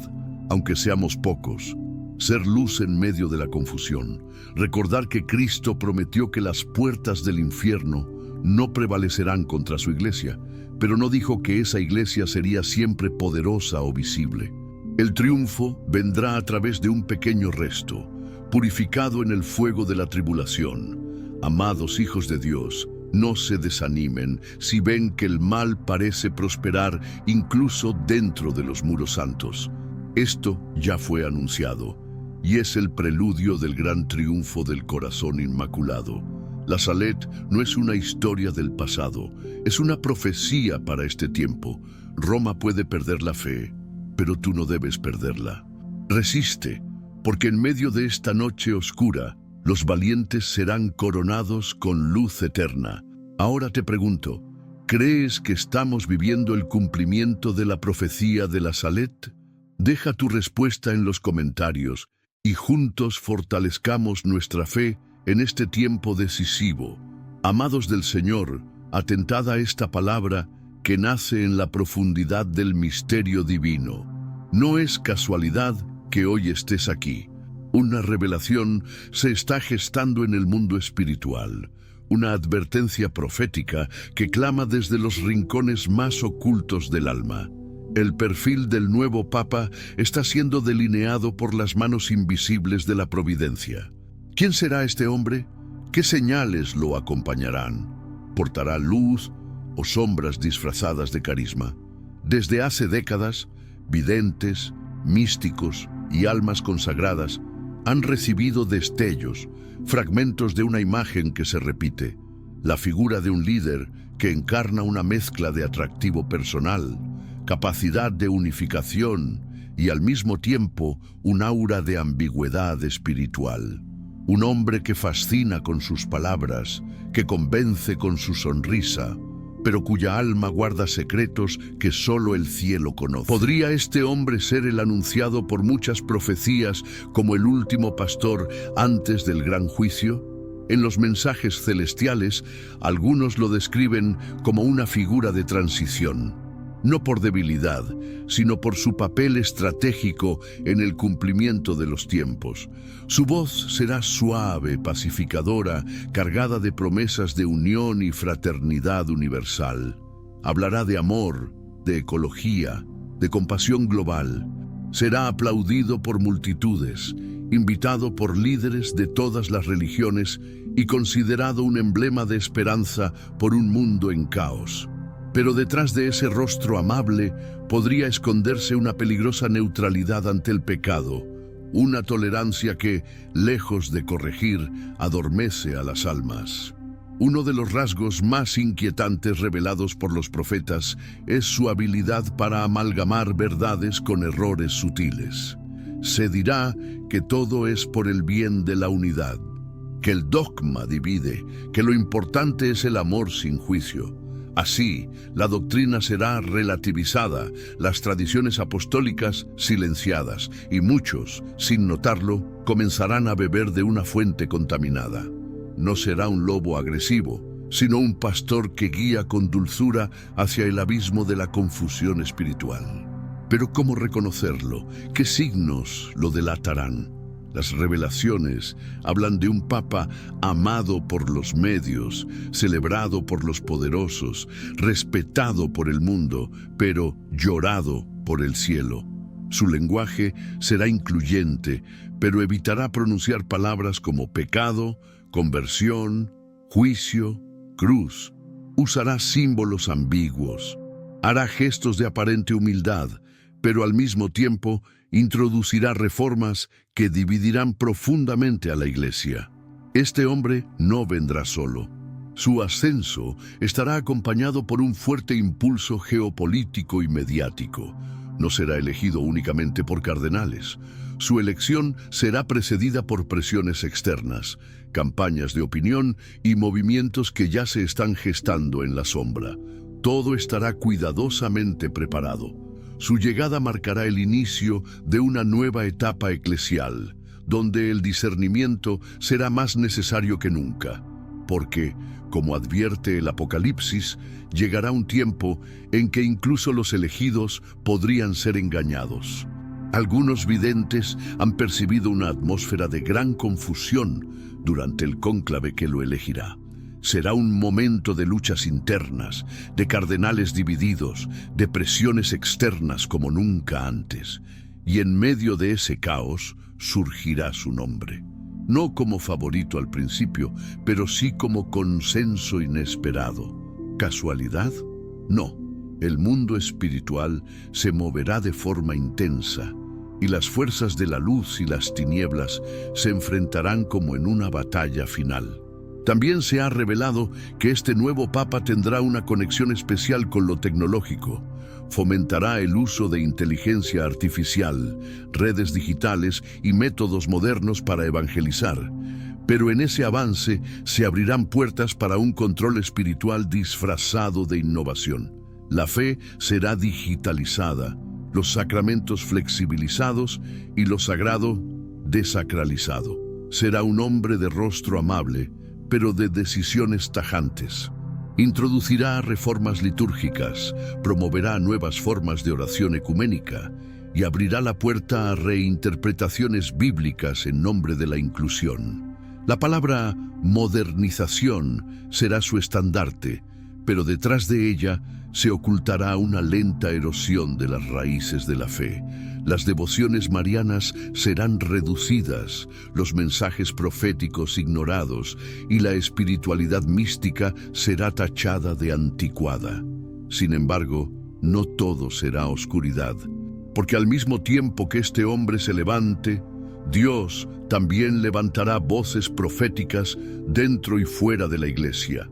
aunque seamos pocos, ser luz en medio de la confusión, recordar que Cristo prometió que las puertas del infierno no prevalecerán contra su iglesia, pero no dijo que esa iglesia sería siempre poderosa o visible. El triunfo vendrá a través de un pequeño resto, purificado en el fuego de la tribulación. Amados hijos de Dios, no se desanimen si ven que el mal parece prosperar incluso dentro de los muros santos. Esto ya fue anunciado, y es el preludio del gran triunfo del corazón inmaculado. La Salet no es una historia del pasado, es una profecía para este tiempo. Roma puede perder la fe, pero tú no debes perderla. Resiste, porque en medio de esta noche oscura, los valientes serán coronados con luz eterna. Ahora te pregunto, ¿crees que estamos viviendo el cumplimiento de la profecía de la Salet? Deja tu respuesta en los comentarios y juntos fortalezcamos nuestra fe en este tiempo decisivo. Amados del Señor, atentad a esta palabra que nace en la profundidad del misterio divino. No es casualidad que hoy estés aquí. Una revelación se está gestando en el mundo espiritual, una advertencia profética que clama desde los rincones más ocultos del alma. El perfil del nuevo Papa está siendo delineado por las manos invisibles de la providencia. ¿Quién será este hombre? ¿Qué señales lo acompañarán? ¿Portará luz o sombras disfrazadas de carisma? Desde hace décadas, videntes, místicos y almas consagradas han recibido destellos, fragmentos de una imagen que se repite, la figura de un líder que encarna una mezcla de atractivo personal, capacidad de unificación y al mismo tiempo un aura de ambigüedad espiritual. Un hombre que fascina con sus palabras, que convence con su sonrisa, pero cuya alma guarda secretos que solo el cielo conoce. ¿Podría este hombre ser el anunciado por muchas profecías como el último pastor antes del gran juicio? En los mensajes celestiales, algunos lo describen como una figura de transición, no por debilidad, sino por su papel estratégico en el cumplimiento de los tiempos. Su voz será suave, pacificadora, cargada de promesas de unión y fraternidad universal. Hablará de amor, de ecología, de compasión global. Será aplaudido por multitudes, invitado por líderes de todas las religiones y considerado un emblema de esperanza por un mundo en caos. Pero detrás de ese rostro amable podría esconderse una peligrosa neutralidad ante el pecado, una tolerancia que, lejos de corregir, adormece a las almas. Uno de los rasgos más inquietantes revelados por los profetas es su habilidad para amalgamar verdades con errores sutiles. Se dirá que todo es por el bien de la unidad, que el dogma divide, que lo importante es el amor sin juicio. Así, la doctrina será relativizada, las tradiciones apostólicas silenciadas, y muchos, sin notarlo, comenzarán a beber de una fuente contaminada. No será un lobo agresivo, sino un pastor que guía con dulzura hacia el abismo de la confusión espiritual. Pero ¿cómo reconocerlo? ¿Qué signos lo delatarán? Las revelaciones hablan de un Papa amado por los medios, celebrado por los poderosos, respetado por el mundo, pero llorado por el cielo. Su lenguaje será incluyente, pero evitará pronunciar palabras como pecado, conversión, juicio, cruz. Usará símbolos ambiguos. Hará gestos de aparente humildad, pero al mismo tiempo introducirá reformas que dividirán profundamente a la Iglesia. Este hombre no vendrá solo. Su ascenso estará acompañado por un fuerte impulso geopolítico y mediático. No será elegido únicamente por cardenales. Su elección será precedida por presiones externas, campañas de opinión y movimientos que ya se están gestando en la sombra. Todo estará cuidadosamente preparado. Su llegada marcará el inicio de una nueva etapa eclesial, donde el discernimiento será más necesario que nunca, porque, como advierte el Apocalipsis, llegará un tiempo en que incluso los elegidos podrían ser engañados. Algunos videntes han percibido una atmósfera de gran confusión durante el cónclave que lo elegirá. Será un momento de luchas internas, de cardenales divididos, de presiones externas como nunca antes. Y en medio de ese caos surgirá su nombre. No como favorito al principio, pero sí como consenso inesperado. ¿Casualidad? No. El mundo espiritual se moverá de forma intensa, y las fuerzas de la luz y las tinieblas se enfrentarán como en una batalla final. También se ha revelado que este nuevo Papa tendrá una conexión especial con lo tecnológico. Fomentará el uso de inteligencia artificial, redes digitales y métodos modernos para evangelizar. Pero en ese avance se abrirán puertas para un control espiritual disfrazado de innovación. La fe será digitalizada, los sacramentos flexibilizados y lo sagrado desacralizado. Será un hombre de rostro amable, pero de decisiones tajantes. Introducirá reformas litúrgicas, promoverá nuevas formas de oración ecuménica y abrirá la puerta a reinterpretaciones bíblicas en nombre de la inclusión. La palabra modernización será su estandarte, pero detrás de ella se ocultará una lenta erosión de las raíces de la fe. Las devociones marianas serán reducidas, los mensajes proféticos ignorados y la espiritualidad mística será tachada de anticuada. Sin embargo, no todo será oscuridad, porque al mismo tiempo que este hombre se levante, Dios también levantará voces proféticas dentro y fuera de la iglesia.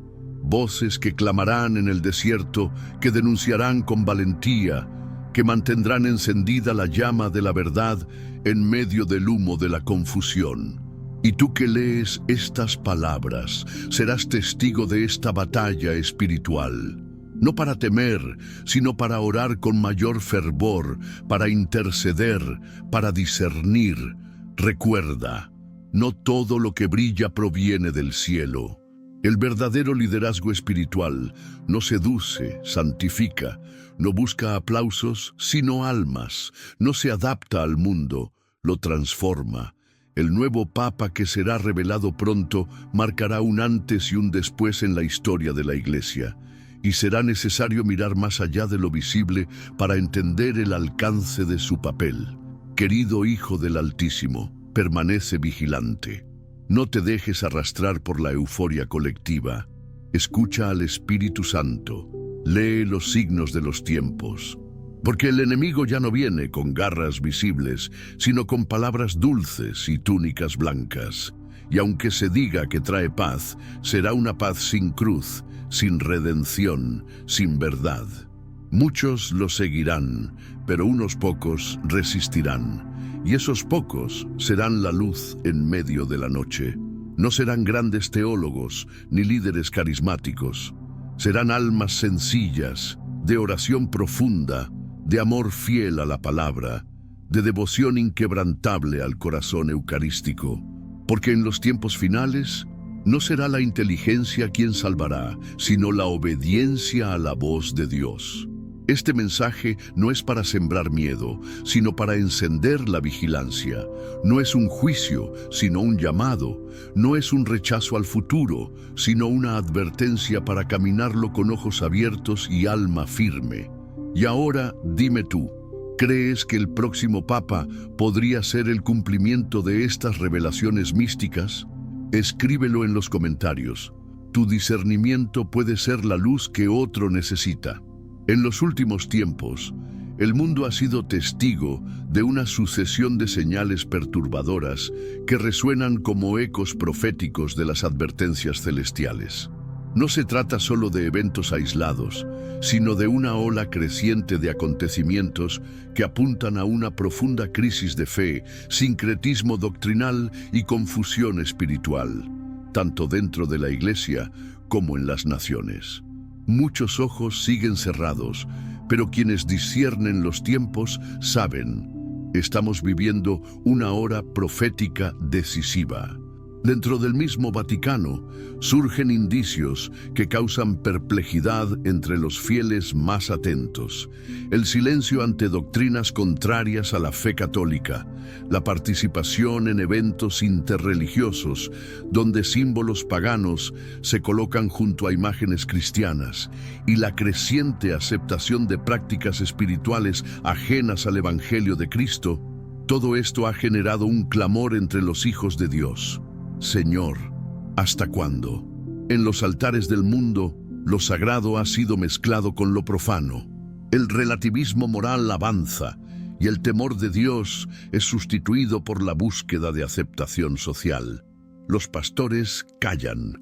Voces que clamarán en el desierto, que denunciarán con valentía, que mantendrán encendida la llama de la verdad en medio del humo de la confusión. Y tú que lees estas palabras, serás testigo de esta batalla espiritual. No para temer, sino para orar con mayor fervor, para interceder, para discernir. Recuerda, no todo lo que brilla proviene del cielo. El verdadero liderazgo espiritual no seduce, santifica, no busca aplausos, sino almas, no se adapta al mundo, lo transforma. El nuevo Papa que será revelado pronto marcará un antes y un después en la historia de la Iglesia, y será necesario mirar más allá de lo visible para entender el alcance de su papel. Querido Hijo del Altísimo, permanece vigilante. No te dejes arrastrar por la euforia colectiva. Escucha al Espíritu Santo. Lee los signos de los tiempos. Porque el enemigo ya no viene con garras visibles, sino con palabras dulces y túnicas blancas. Y aunque se diga que trae paz, será una paz sin cruz, sin redención, sin verdad. Muchos lo seguirán, pero unos pocos resistirán. Y esos pocos serán la luz en medio de la noche. No serán grandes teólogos ni líderes carismáticos. Serán almas sencillas, de oración profunda, de amor fiel a la palabra, de devoción inquebrantable al corazón eucarístico. Porque en los tiempos finales no será la inteligencia quien salvará, sino la obediencia a la voz de Dios. Este mensaje no es para sembrar miedo, sino para encender la vigilancia. No es un juicio, sino un llamado. No es un rechazo al futuro, sino una advertencia para caminarlo con ojos abiertos y alma firme. Y ahora, dime tú, ¿crees que el próximo Papa podría ser el cumplimiento de estas revelaciones místicas? Escríbelo en los comentarios. Tu discernimiento puede ser la luz que otro necesita. En los últimos tiempos, el mundo ha sido testigo de una sucesión de señales perturbadoras que resuenan como ecos proféticos de las advertencias celestiales. No se trata solo de eventos aislados, sino de una ola creciente de acontecimientos que apuntan a una profunda crisis de fe, sincretismo doctrinal y confusión espiritual, tanto dentro de la Iglesia como en las naciones. Muchos ojos siguen cerrados, pero quienes disciernen los tiempos saben, Estamos viviendo una hora profética decisiva. Dentro del mismo Vaticano surgen indicios que causan perplejidad entre los fieles más atentos. El silencio ante doctrinas contrarias a la fe católica, la participación en eventos interreligiosos donde símbolos paganos se colocan junto a imágenes cristianas y la creciente aceptación de prácticas espirituales ajenas al Evangelio de Cristo. Todo esto ha generado un clamor entre los hijos de Dios. Señor, ¿hasta cuándo? En los altares del mundo, lo sagrado ha sido mezclado con lo profano. El relativismo moral avanza y el temor de Dios es sustituido por la búsqueda de aceptación social. Los pastores callan,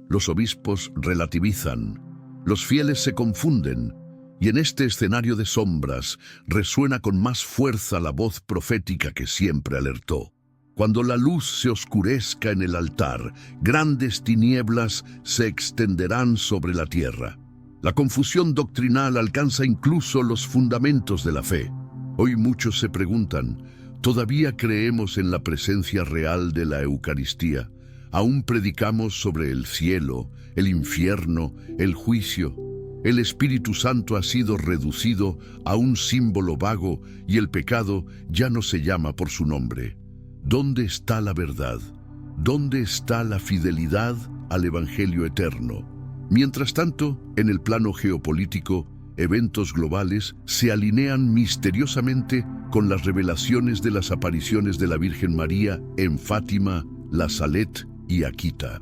los obispos relativizan, los fieles se confunden, y en este escenario de sombras resuena con más fuerza la voz profética que siempre alertó. Cuando la luz se oscurezca en el altar, grandes tinieblas se extenderán sobre la tierra. La confusión doctrinal alcanza incluso los fundamentos de la fe. Hoy muchos se preguntan, ¿todavía creemos en la presencia real de la Eucaristía? ¿Aún predicamos sobre el cielo, el infierno, el juicio? El Espíritu Santo ha sido reducido a un símbolo vago y el pecado ya no se llama por su nombre. ¿Dónde está la verdad? ¿Dónde está la fidelidad al Evangelio eterno? Mientras tanto, en el plano geopolítico, eventos globales se alinean misteriosamente con las revelaciones de las apariciones de la Virgen María en Fátima, La Salette y Akita.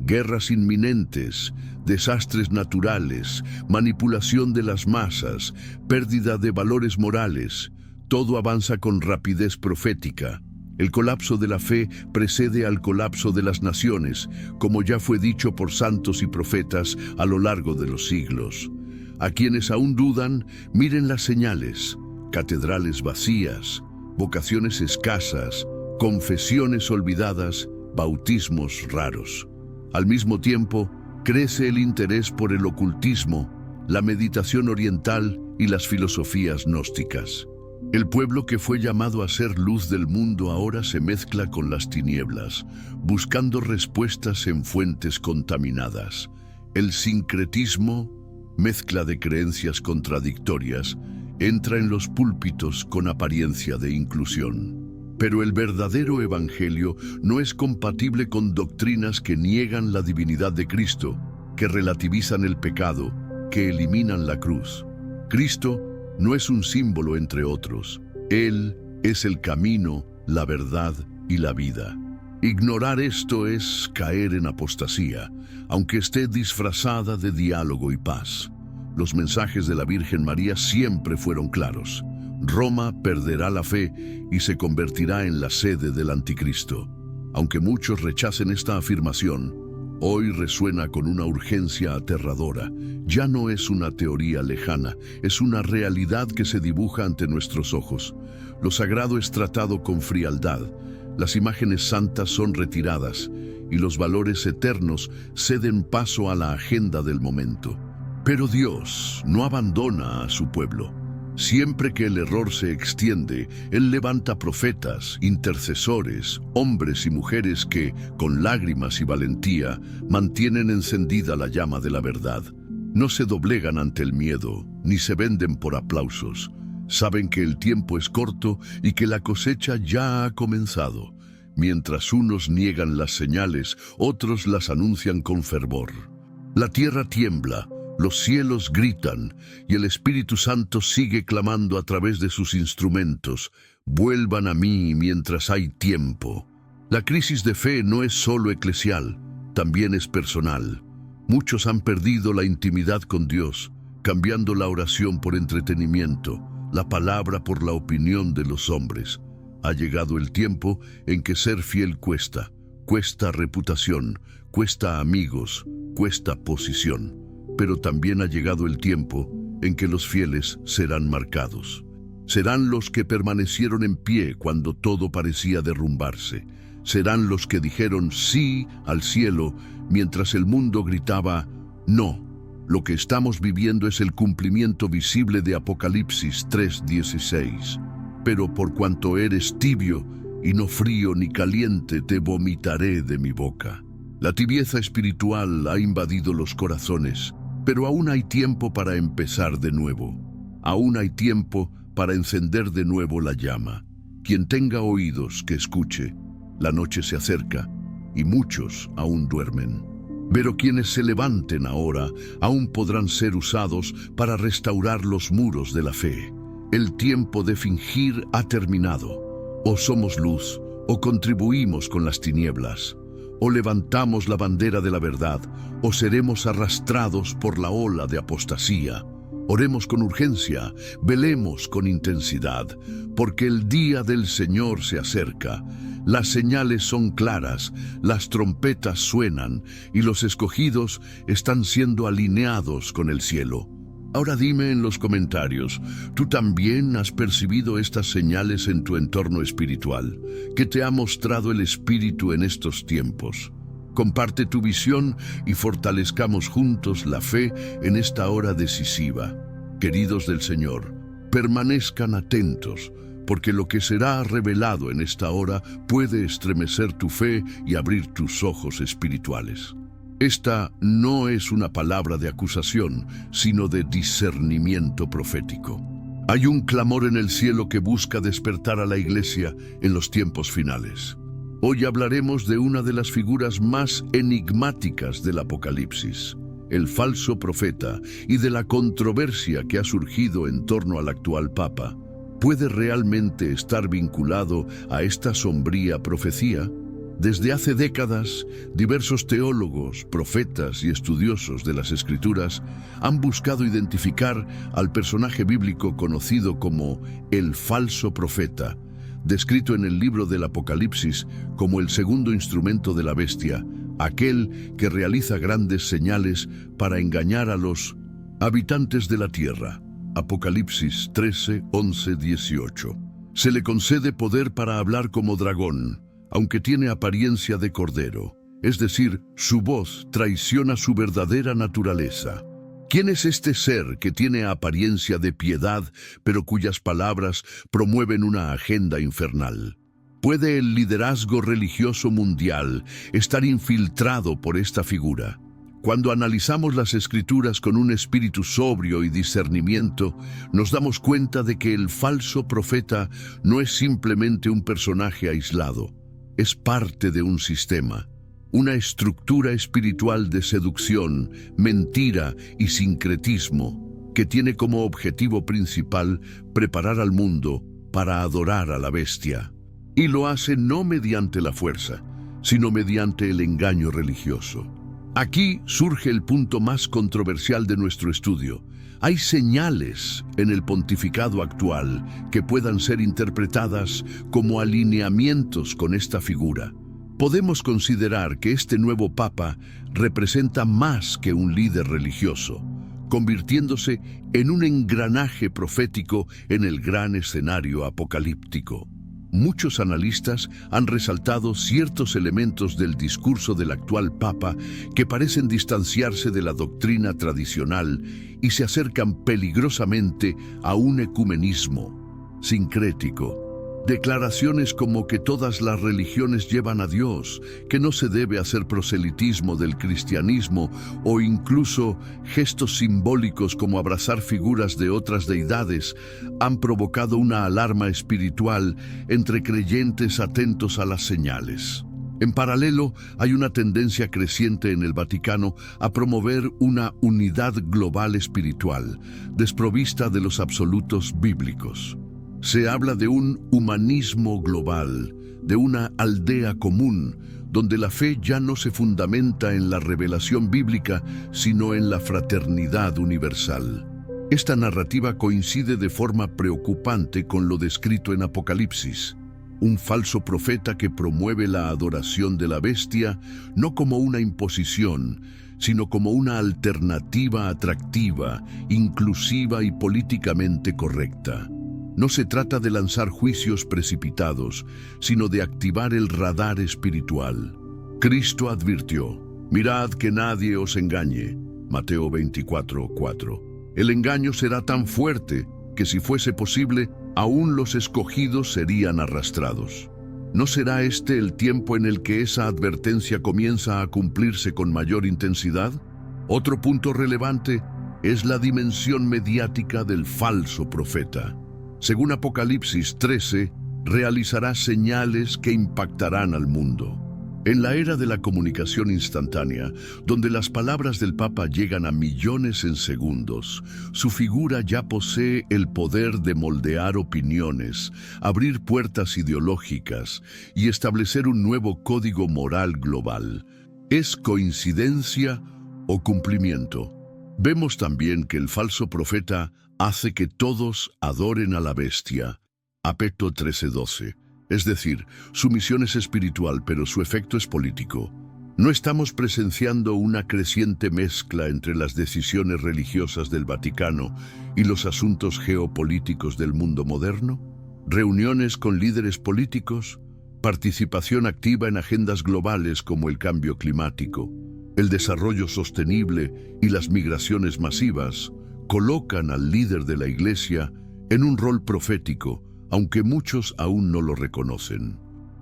Guerras inminentes, desastres naturales, manipulación de las masas, pérdida de valores morales, todo avanza con rapidez profética. El colapso de la fe precede al colapso de las naciones, como ya fue dicho por santos y profetas a lo largo de los siglos. A quienes aún dudan, miren las señales: catedrales vacías, vocaciones escasas, confesiones olvidadas, bautismos raros. Al mismo tiempo, crece el interés por el ocultismo, la meditación oriental y las filosofías gnósticas. El pueblo que fue llamado a ser luz del mundo ahora se mezcla con las tinieblas, buscando respuestas en fuentes contaminadas. El sincretismo, mezcla de creencias contradictorias, entra en los púlpitos con apariencia de inclusión. Pero el verdadero evangelio no es compatible con doctrinas que niegan la divinidad de Cristo, que relativizan el pecado, que eliminan la cruz. Cristo no es un símbolo entre otros. Él es el camino, la verdad y la vida. Ignorar esto es caer en apostasía, aunque esté disfrazada de diálogo y paz. Los mensajes de la Virgen María siempre fueron claros. Roma perderá la fe y se convertirá en la sede del anticristo. Aunque muchos rechacen esta afirmación, hoy resuena con una urgencia aterradora. Ya no es una teoría lejana, es una realidad que se dibuja ante nuestros ojos. Lo sagrado es tratado con frialdad, las imágenes santas son retiradas y los valores eternos ceden paso a la agenda del momento. Pero Dios no abandona a su pueblo. Siempre que el error se extiende, Él levanta profetas, intercesores, hombres y mujeres que, con lágrimas y valentía, mantienen encendida la llama de la verdad. No se doblegan ante el miedo, ni se venden por aplausos. Saben que el tiempo es corto y que la cosecha ya ha comenzado. Mientras unos niegan las señales, otros las anuncian con fervor. La tierra tiembla, los cielos gritan y el Espíritu Santo sigue clamando a través de sus instrumentos: vuelvan a mí mientras hay tiempo. La crisis de fe no es solo eclesial, también es personal. Muchos han perdido la intimidad con Dios, cambiando la oración por entretenimiento, la palabra por la opinión de los hombres. Ha llegado el tiempo en que ser fiel cuesta reputación, cuesta amigos, cuesta posición. Pero también ha llegado el tiempo en que los fieles serán marcados. Serán los que permanecieron en pie cuando todo parecía derrumbarse. Serán los que dijeron sí al cielo mientras el mundo gritaba no. Lo que estamos viviendo es el cumplimiento visible de Apocalipsis 3:16. pero por cuanto eres tibio, y no frío ni caliente, te vomitaré de mi boca. La tibieza espiritual ha invadido los corazones, pero aún hay tiempo para empezar de nuevo. Aún hay tiempo para encender de nuevo la llama. Quien tenga oídos, que escuche. La noche se acerca, y muchos aún duermen. Pero quienes se levanten ahora aún podrán ser usados para restaurar los muros de la fe. El tiempo de fingir ha terminado. O somos luz, o contribuimos con las tinieblas. O levantamos la bandera de la verdad, o seremos arrastrados por la ola de apostasía. Oremos con urgencia, velemos con intensidad, porque el día del Señor se acerca. Las señales son claras, las trompetas suenan, y los escogidos están siendo alineados con el cielo. Ahora dime en los comentarios, ¿tú también has percibido estas señales en tu entorno espiritual? ¿Qué te ha mostrado el Espíritu en estos tiempos? Comparte tu visión y fortalezcamos juntos la fe en esta hora decisiva. Queridos del Señor, permanezcan atentos, porque lo que será revelado en esta hora puede estremecer tu fe y abrir tus ojos espirituales. Esta no es una palabra de acusación, sino de discernimiento profético. Hay un clamor en el cielo que busca despertar a la iglesia en los tiempos finales. Hoy hablaremos de una de las figuras más enigmáticas del Apocalipsis, el falso profeta, y de la controversia que ha surgido en torno al actual Papa. ¿Puede realmente estar vinculado a esta sombría profecía? Desde hace décadas, diversos teólogos, profetas y estudiosos de las Escrituras han buscado identificar al personaje bíblico conocido como el falso profeta, descrito en el libro del Apocalipsis como el segundo instrumento de la bestia, aquel que realiza grandes señales para engañar a los habitantes de la tierra. Apocalipsis 13, 11, 18. Se le concede poder para hablar como dragón, aunque tiene apariencia de cordero, es decir, su voz traiciona su verdadera naturaleza. ¿Quién es este ser que tiene apariencia de piedad, pero cuyas palabras promueven una agenda infernal? ¿Puede el liderazgo religioso mundial estar infiltrado por esta figura? Cuando analizamos las Escrituras con un espíritu sobrio y discernimiento, nos damos cuenta de que el falso profeta no es simplemente un personaje aislado. Es parte de un sistema, una estructura espiritual de seducción, mentira y sincretismo que tiene como objetivo principal preparar al mundo para adorar a la bestia. Y lo hace no mediante la fuerza, sino mediante el engaño religioso. Aquí surge el punto más controversial de nuestro estudio. Hay señales en el pontificado actual que puedan ser interpretadas como alineamientos con esta figura. Podemos considerar que este nuevo Papa representa más que un líder religioso, convirtiéndose en un engranaje profético en el gran escenario apocalíptico. Muchos analistas han resaltado ciertos elementos del discurso del actual Papa que parecen distanciarse de la doctrina tradicional y se acercan peligrosamente a un ecumenismo sincrético. Declaraciones como que todas las religiones llevan a Dios, que no se debe hacer proselitismo del cristianismo o incluso gestos simbólicos como abrazar figuras de otras deidades han provocado una alarma espiritual entre creyentes atentos a las señales. En paralelo, hay una tendencia creciente en el Vaticano a promover una unidad global espiritual, desprovista de los absolutos bíblicos. Se habla de un humanismo global, de una aldea común, donde la fe ya no se fundamenta en la revelación bíblica, sino en la fraternidad universal. Esta narrativa coincide de forma preocupante con lo descrito en Apocalipsis. Un falso profeta que promueve la adoración de la bestia, no como una imposición, sino como una alternativa atractiva, inclusiva y políticamente correcta. No se trata de lanzar juicios precipitados, sino de activar el radar espiritual. Cristo advirtió: mirad que nadie os engañe. Mateo 24:4. El engaño será tan fuerte que, si fuese posible, aún los escogidos serían arrastrados. ¿No será este el tiempo en el que esa advertencia comienza a cumplirse con mayor intensidad? Otro punto relevante es la dimensión mediática del falso profeta. Según Apocalipsis 13, realizará señales que impactarán al mundo. En la era de la comunicación instantánea, donde las palabras del Papa llegan a millones en segundos, su figura ya posee el poder de moldear opiniones, abrir puertas ideológicas y establecer un nuevo código moral global. ¿Es coincidencia o cumplimiento? Vemos también que el falso profeta hace que todos adoren a la bestia. Apocalipsis 13:12. Es decir, su misión es espiritual, pero su efecto es político. ¿No estamos presenciando una creciente mezcla entre las decisiones religiosas del Vaticano y los asuntos geopolíticos del mundo moderno? Reuniones con líderes políticos, participación activa en agendas globales como el cambio climático, el desarrollo sostenible y las migraciones masivas colocan al líder de la Iglesia en un rol profético, aunque muchos aún no lo reconocen.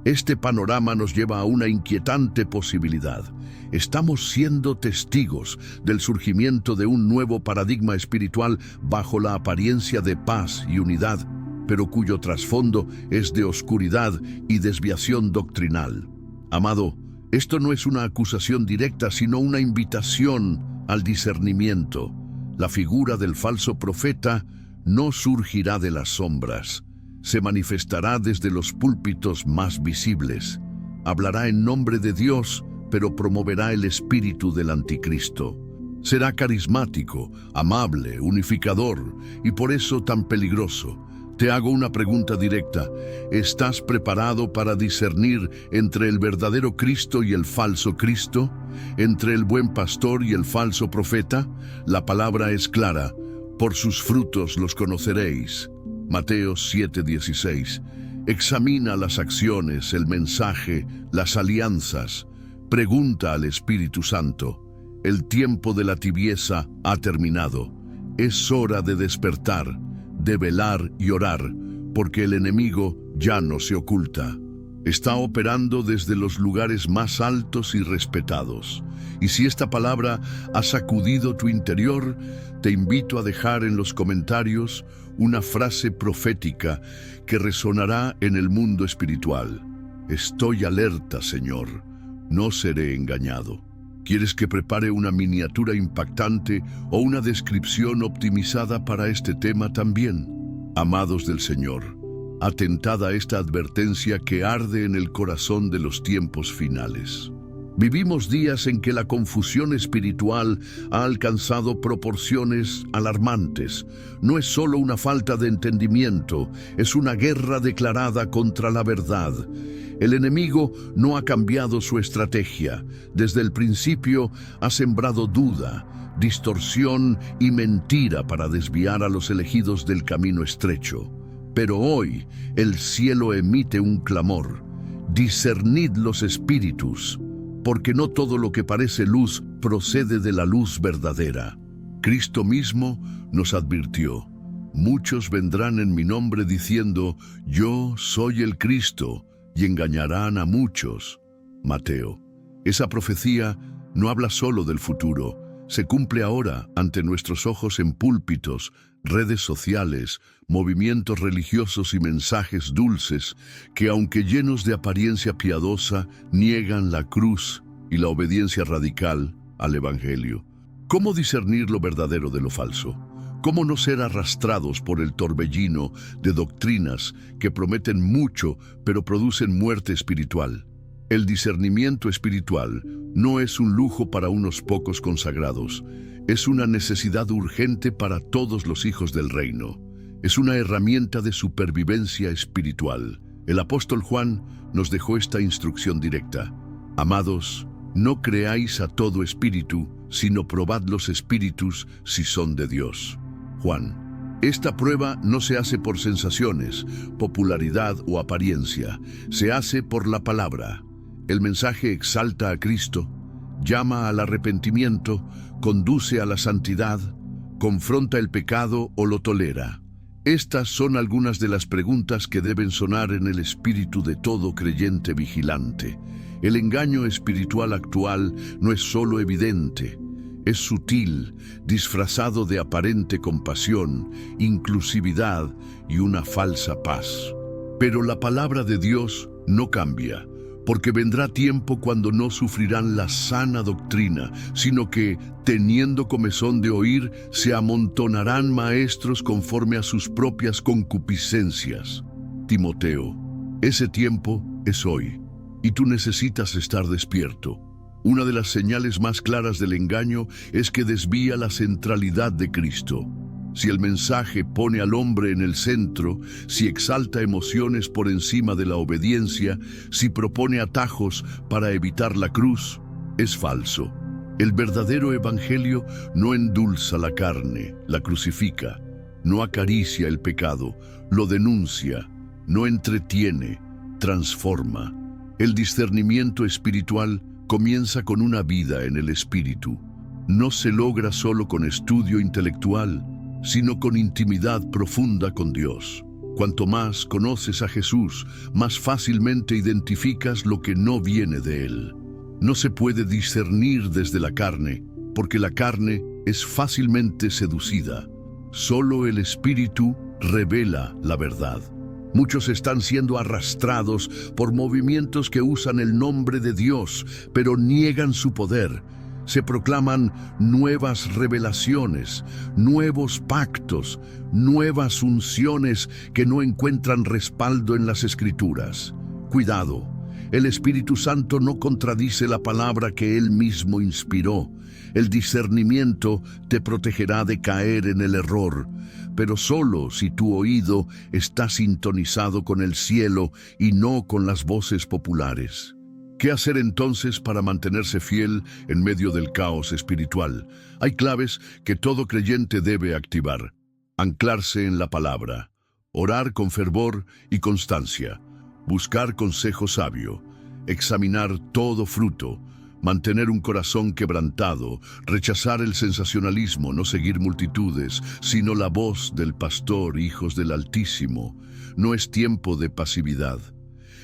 Este panorama nos lleva a una inquietante posibilidad. Estamos siendo testigos del surgimiento de un nuevo paradigma espiritual bajo la apariencia de paz y unidad, pero cuyo trasfondo es de oscuridad y desviación doctrinal. Amado, esto no es una acusación directa, sino una invitación al discernimiento. La figura del falso profeta no surgirá de las sombras. Se manifestará desde los púlpitos más visibles. Hablará en nombre de Dios, pero promoverá el espíritu del anticristo. Será carismático, amable, unificador, y por eso tan peligroso. Te hago una pregunta directa. ¿Estás preparado para discernir entre el verdadero Cristo y el falso Cristo? ¿Entre el buen pastor y el falso profeta? La palabra es clara. Por sus frutos los conoceréis. Mateo 7:16. Examina las acciones, el mensaje, las alianzas. Pregunta al Espíritu Santo. El tiempo de la tibieza ha terminado. Es hora de despertar, de velar y orar, porque el enemigo ya no se oculta. Está operando desde los lugares más altos y respetados. Y si esta palabra ha sacudido tu interior, te invito a dejar en los comentarios una frase profética que resonará en el mundo espiritual. Estoy alerta, Señor. No seré engañado. ¿Quieres que prepare una miniatura impactante o una descripción optimizada para este tema también? Amados del Señor, atentad a esta advertencia que arde en el corazón de los tiempos finales. Vivimos días en que la confusión espiritual ha alcanzado proporciones alarmantes. No es solo una falta de entendimiento, es una guerra declarada contra la verdad. El enemigo no ha cambiado su estrategia. Desde el principio ha sembrado duda, distorsión y mentira para desviar a los elegidos del camino estrecho. Pero hoy el cielo emite un clamor. Discernid los espíritus, porque no todo lo que parece luz procede de la luz verdadera. Cristo mismo nos advirtió: muchos vendrán en mi nombre diciendo, yo soy el Cristo, y engañarán a muchos. Mateo. Esa profecía no habla solo del futuro, se cumple ahora ante nuestros ojos en púlpitos, redes sociales, movimientos religiosos y mensajes dulces que, aunque llenos de apariencia piadosa, niegan la cruz y la obediencia radical al Evangelio. ¿Cómo discernir lo verdadero de lo falso? ¿Cómo no ser arrastrados por el torbellino de doctrinas que prometen mucho pero producen muerte espiritual? El discernimiento espiritual no es un lujo para unos pocos consagrados, es una necesidad urgente para todos los hijos del reino. Es una herramienta de supervivencia espiritual. El apóstol Juan nos dejó esta instrucción directa: amados, no creáis a todo espíritu, sino probad los espíritus si son de Dios. Juan. Esta prueba no se hace por sensaciones, popularidad o apariencia, se hace por la palabra. El mensaje exalta a Cristo, llama al arrepentimiento, conduce a la santidad, confronta el pecado o lo tolera. Estas son algunas de las preguntas que deben sonar en el espíritu de todo creyente vigilante. El engaño espiritual actual no es solo evidente, es sutil, disfrazado de aparente compasión, inclusividad y una falsa paz. Pero la palabra de Dios no cambia, porque vendrá tiempo cuando no sufrirán la sana doctrina, sino que, teniendo comezón de oír, se amontonarán maestros conforme a sus propias concupiscencias. Timoteo, ese tiempo es hoy, y tú necesitas estar despierto. Una de las señales más claras del engaño es que desvía la centralidad de Cristo. Si el mensaje pone al hombre en el centro, si exalta emociones por encima de la obediencia, si propone atajos para evitar la cruz, es falso. El verdadero evangelio no endulza la carne, la crucifica, no acaricia el pecado, lo denuncia, no entretiene, transforma. El discernimiento espiritual comienza con una vida en el espíritu. No se logra solo con estudio intelectual, sino con intimidad profunda con Dios. Cuanto más conoces a Jesús, más fácilmente identificas lo que no viene de Él. No se puede discernir desde la carne, porque la carne es fácilmente seducida. Solo el Espíritu revela la verdad. Muchos están siendo arrastrados por movimientos que usan el nombre de Dios, pero niegan su poder. Se proclaman nuevas revelaciones, nuevos pactos, nuevas unciones que no encuentran respaldo en las Escrituras. Cuidado, el Espíritu Santo no contradice la palabra que Él mismo inspiró. El discernimiento te protegerá de caer en el error, pero solo si tu oído está sintonizado con el cielo y no con las voces populares. ¿Qué hacer entonces para mantenerse fiel en medio del caos espiritual? Hay claves que todo creyente debe activar. Anclarse en la palabra, orar con fervor y constancia, buscar consejo sabio, examinar todo fruto, mantener un corazón quebrantado, rechazar el sensacionalismo, no seguir multitudes, sino la voz del pastor, hijos del Altísimo. No es tiempo de pasividad.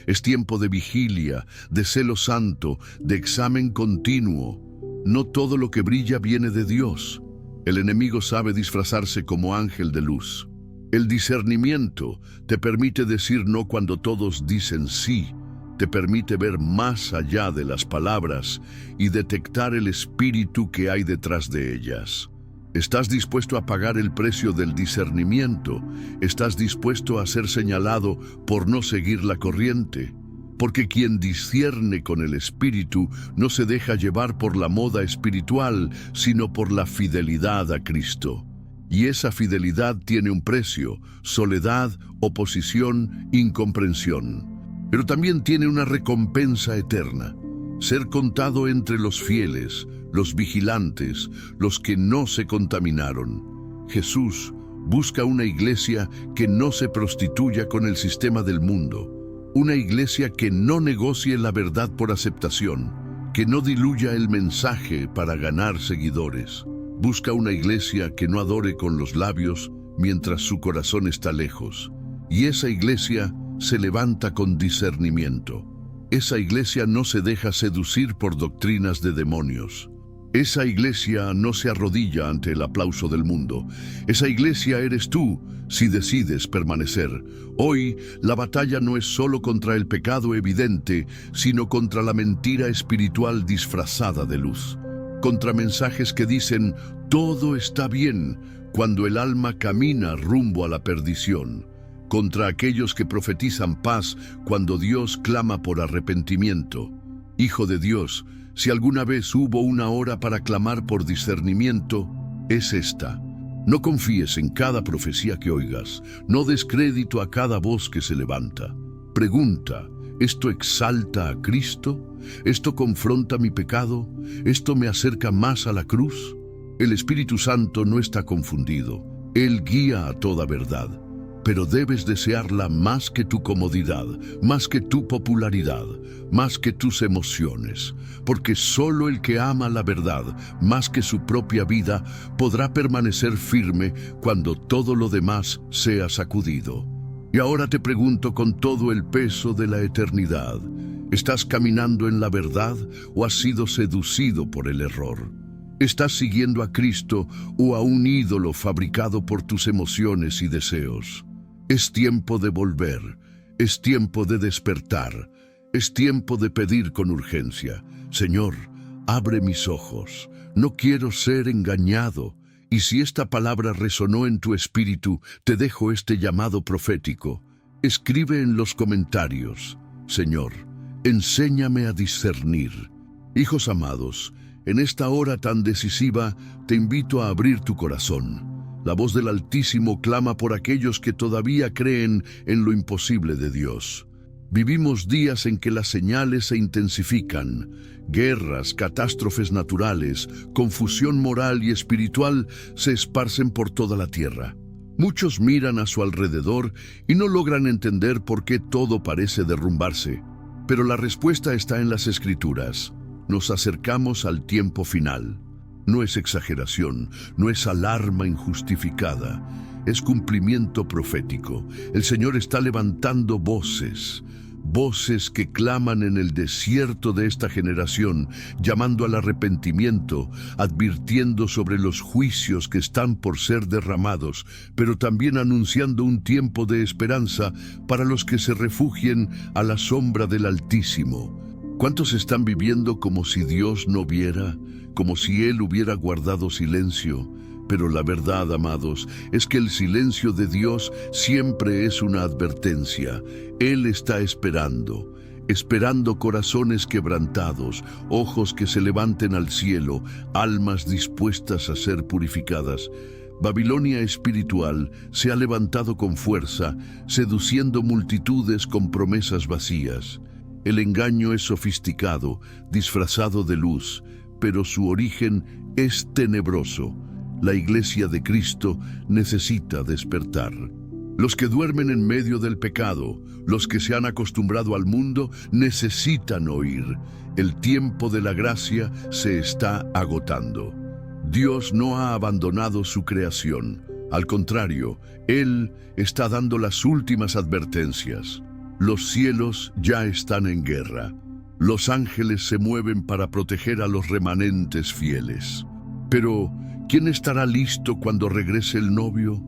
Es tiempo de vigilia, de celo santo, de examen continuo. No todo lo que brilla viene de Dios. El enemigo sabe disfrazarse como ángel de luz. El discernimiento te permite decir no cuando todos dicen sí. Te permite ver más allá de las palabras y detectar el espíritu que hay detrás de ellas. ¿Estás dispuesto a pagar el precio del discernimiento? ¿Estás dispuesto a ser señalado por no seguir la corriente? Porque quien discierne con el espíritu no se deja llevar por la moda espiritual, sino por la fidelidad a Cristo. Y esa fidelidad tiene un precio: soledad, oposición, incomprensión. Pero también tiene una recompensa eterna: ser contado entre los fieles, los vigilantes, los que no se contaminaron. Jesús busca una iglesia que no se prostituya con el sistema del mundo, una iglesia que no negocie la verdad por aceptación, que no diluya el mensaje para ganar seguidores. Busca una iglesia que no adore con los labios mientras su corazón está lejos. Y esa iglesia se levanta con discernimiento. Esa iglesia no se deja seducir por doctrinas de demonios. Esa iglesia no se arrodilla ante el aplauso del mundo. Esa iglesia eres tú, si decides permanecer. Hoy, la batalla no es solo contra el pecado evidente, sino contra la mentira espiritual disfrazada de luz. Contra mensajes que dicen, todo está bien, cuando el alma camina rumbo a la perdición. Contra aquellos que profetizan paz cuando Dios clama por arrepentimiento. Hijo de Dios, si alguna vez hubo una hora para clamar por discernimiento, es esta. No confíes en cada profecía que oigas, no des crédito a cada voz que se levanta. Pregunta, ¿esto exalta a Cristo? ¿Esto confronta mi pecado? ¿Esto me acerca más a la cruz? El Espíritu Santo no está confundido, Él guía a toda verdad. pero debes desearla más que tu comodidad, más que tu popularidad, más que tus emociones, porque solo el que ama la verdad más que su propia vida podrá permanecer firme cuando todo lo demás sea sacudido. Y ahora te pregunto con todo el peso de la eternidad, ¿estás caminando en la verdad o has sido seducido por el error? ¿Estás siguiendo a Cristo o a un ídolo fabricado por tus emociones y deseos? Es tiempo de volver, es tiempo de despertar, es tiempo de pedir con urgencia: Señor, abre mis ojos, no quiero ser engañado. Y si esta palabra resonó en tu espíritu, te dejo este llamado profético. Escribe en los comentarios: Señor, enséñame a discernir. Hijos amados, en esta hora tan decisiva, te invito a abrir tu corazón. La voz del Altísimo clama por aquellos que todavía creen en lo imposible de Dios. Vivimos días en que las señales se intensifican. Guerras, catástrofes naturales, confusión moral y espiritual se esparcen por toda la tierra. Muchos miran a su alrededor y no logran entender por qué todo parece derrumbarse. Pero la respuesta está en las Escrituras. Nos acercamos al tiempo final. No es exageración, no es alarma injustificada, es cumplimiento profético. El Señor está levantando voces que claman en el desierto de esta generación, llamando al arrepentimiento, advirtiendo sobre los juicios que están por ser derramados, pero también anunciando un tiempo de esperanza para los que se refugien a la sombra del Altísimo. ¿Cuántos están viviendo como si Dios no viera, como si Él hubiera guardado silencio? Pero la verdad, amados, es que el silencio de Dios siempre es una advertencia. Él está esperando corazones quebrantados, ojos que se levanten al cielo, almas dispuestas a ser purificadas. Babilonia espiritual se ha levantado con fuerza, seduciendo multitudes con promesas vacías. El engaño es sofisticado, disfrazado de luz, pero su origen es tenebroso. La Iglesia de Cristo necesita despertar. Los que duermen en medio del pecado, los que se han acostumbrado al mundo, necesitan oír. El tiempo de la gracia se está agotando. Dios no ha abandonado su creación. Al contrario, Él está dando las últimas advertencias. Los cielos ya están en guerra. Los ángeles se mueven para proteger a los remanentes fieles. Pero, ¿quién estará listo cuando regrese el novio?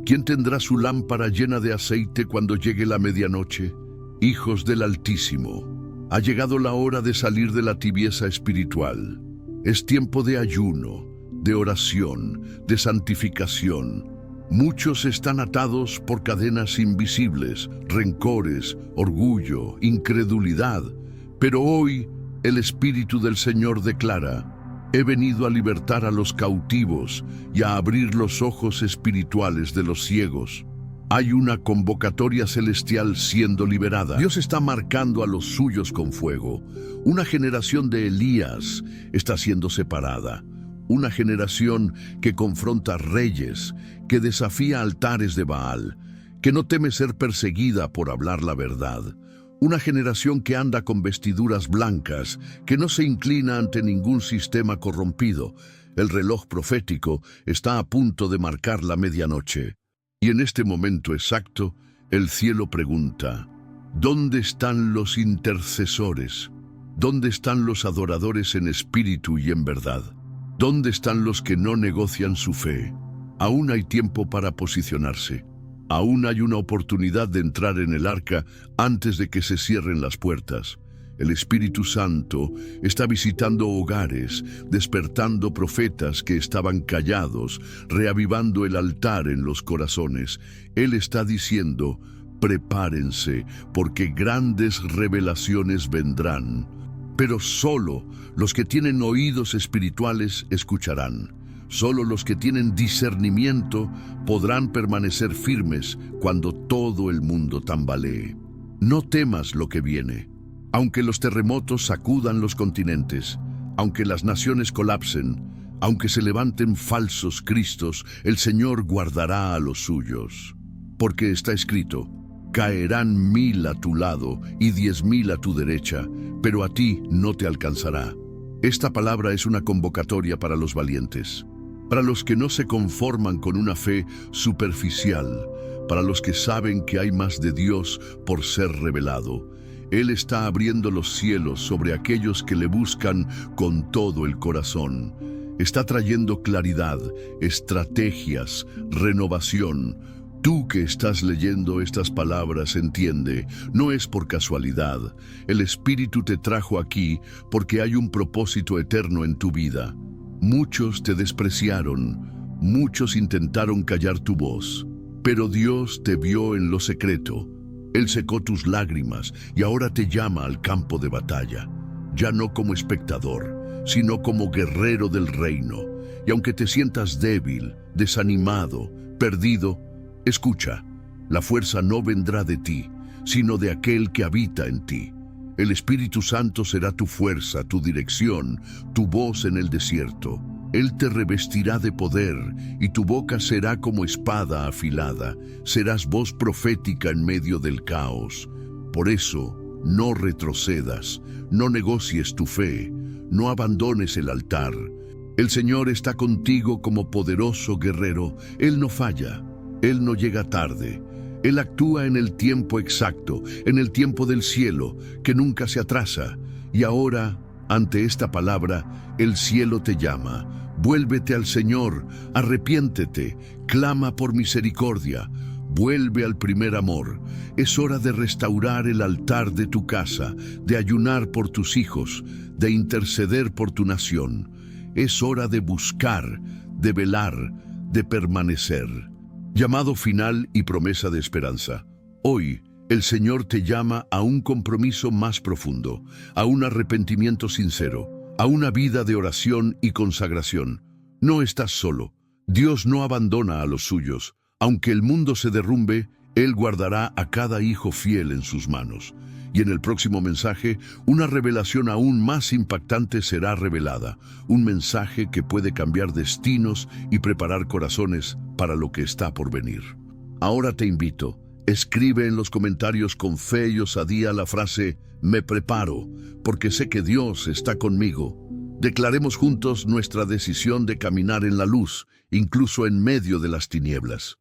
¿Quién tendrá su lámpara llena de aceite cuando llegue la medianoche? Hijos del Altísimo, ha llegado la hora de salir de la tibieza espiritual. Es tiempo de ayuno, de oración, de santificación. Muchos están atados por cadenas invisibles, rencores, orgullo, incredulidad. Pero hoy el Espíritu del Señor declara: he venido a libertar a los cautivos y a abrir los ojos espirituales de los ciegos. Hay una convocatoria celestial siendo liberada. Dios está marcando a los suyos con fuego. Una generación de Elías está siendo separada. Una generación que confronta reyes, que desafía altares de Baal, que no teme ser perseguida por hablar la verdad. Una generación que anda con vestiduras blancas, que no se inclina ante ningún sistema corrompido. El reloj profético está a punto de marcar la medianoche. Y en este momento exacto, el cielo pregunta: ¿dónde están los intercesores? ¿Dónde están los adoradores en espíritu y en verdad? ¿Dónde están los que no negocian su fe? Aún hay tiempo para posicionarse. Aún hay una oportunidad de entrar en el arca antes de que se cierren las puertas. El Espíritu Santo está visitando hogares, despertando profetas que estaban callados, reavivando el altar en los corazones. Él está diciendo: prepárense, porque grandes revelaciones vendrán. Pero solo los que tienen oídos espirituales escucharán. Solo los que tienen discernimiento podrán permanecer firmes cuando todo el mundo tambalee. No temas lo que viene. Aunque los terremotos sacudan los continentes, aunque las naciones colapsen, aunque se levanten falsos cristos, el Señor guardará a los suyos. porque está escrito: caerán 1000 a tu lado y 10.000 a tu derecha, pero a ti no te alcanzará. Esta palabra es una convocatoria para los valientes, para los que no se conforman con una fe superficial, para los que saben que hay más de Dios por ser revelado. Él está abriendo los cielos sobre aquellos que le buscan con todo el corazón. Está trayendo claridad, estrategias, renovación. Tú que estás leyendo estas palabras, entiende, no es por casualidad. El Espíritu te trajo aquí porque hay un propósito eterno en tu vida. Muchos te despreciaron, muchos intentaron callar tu voz, pero Dios te vio en lo secreto. Él secó tus lágrimas y ahora te llama al campo de batalla, ya no como espectador, sino como guerrero del reino. Y aunque te sientas débil, desanimado, perdido, escucha, la fuerza no vendrá de ti, sino de aquel que habita en ti. El Espíritu Santo será tu fuerza, tu dirección, tu voz en el desierto. Él te revestirá de poder y tu boca será como espada afilada. Serás voz profética en medio del caos. Por eso, no retrocedas, no negocies tu fe, no abandones el altar. El Señor está contigo como poderoso guerrero. Él no falla, Él no llega tarde. Él actúa en el tiempo exacto, en el tiempo del cielo, que nunca se atrasa. Y ahora, ante esta palabra, el cielo te llama. Vuélvete al Señor, arrepiéntete, clama por misericordia, vuelve al primer amor. Es hora de restaurar el altar de tu casa, de ayunar por tus hijos, de interceder por tu nación. Es hora de buscar, de velar, de permanecer. Llamado final y promesa de esperanza. Hoy, el Señor te llama a un compromiso más profundo, a un arrepentimiento sincero, a una vida de oración y consagración. No estás solo. Dios no abandona a los suyos. Aunque el mundo se derrumbe, Él guardará a cada hijo fiel en sus manos. Y en el próximo mensaje, una revelación aún más impactante será revelada. Un mensaje que puede cambiar destinos y preparar corazones para lo que está por venir. Ahora te invito, escribe en los comentarios con fe y osadía la frase: me preparo, porque sé que Dios está conmigo. Declaremos juntos nuestra decisión de caminar en la luz, incluso en medio de las tinieblas.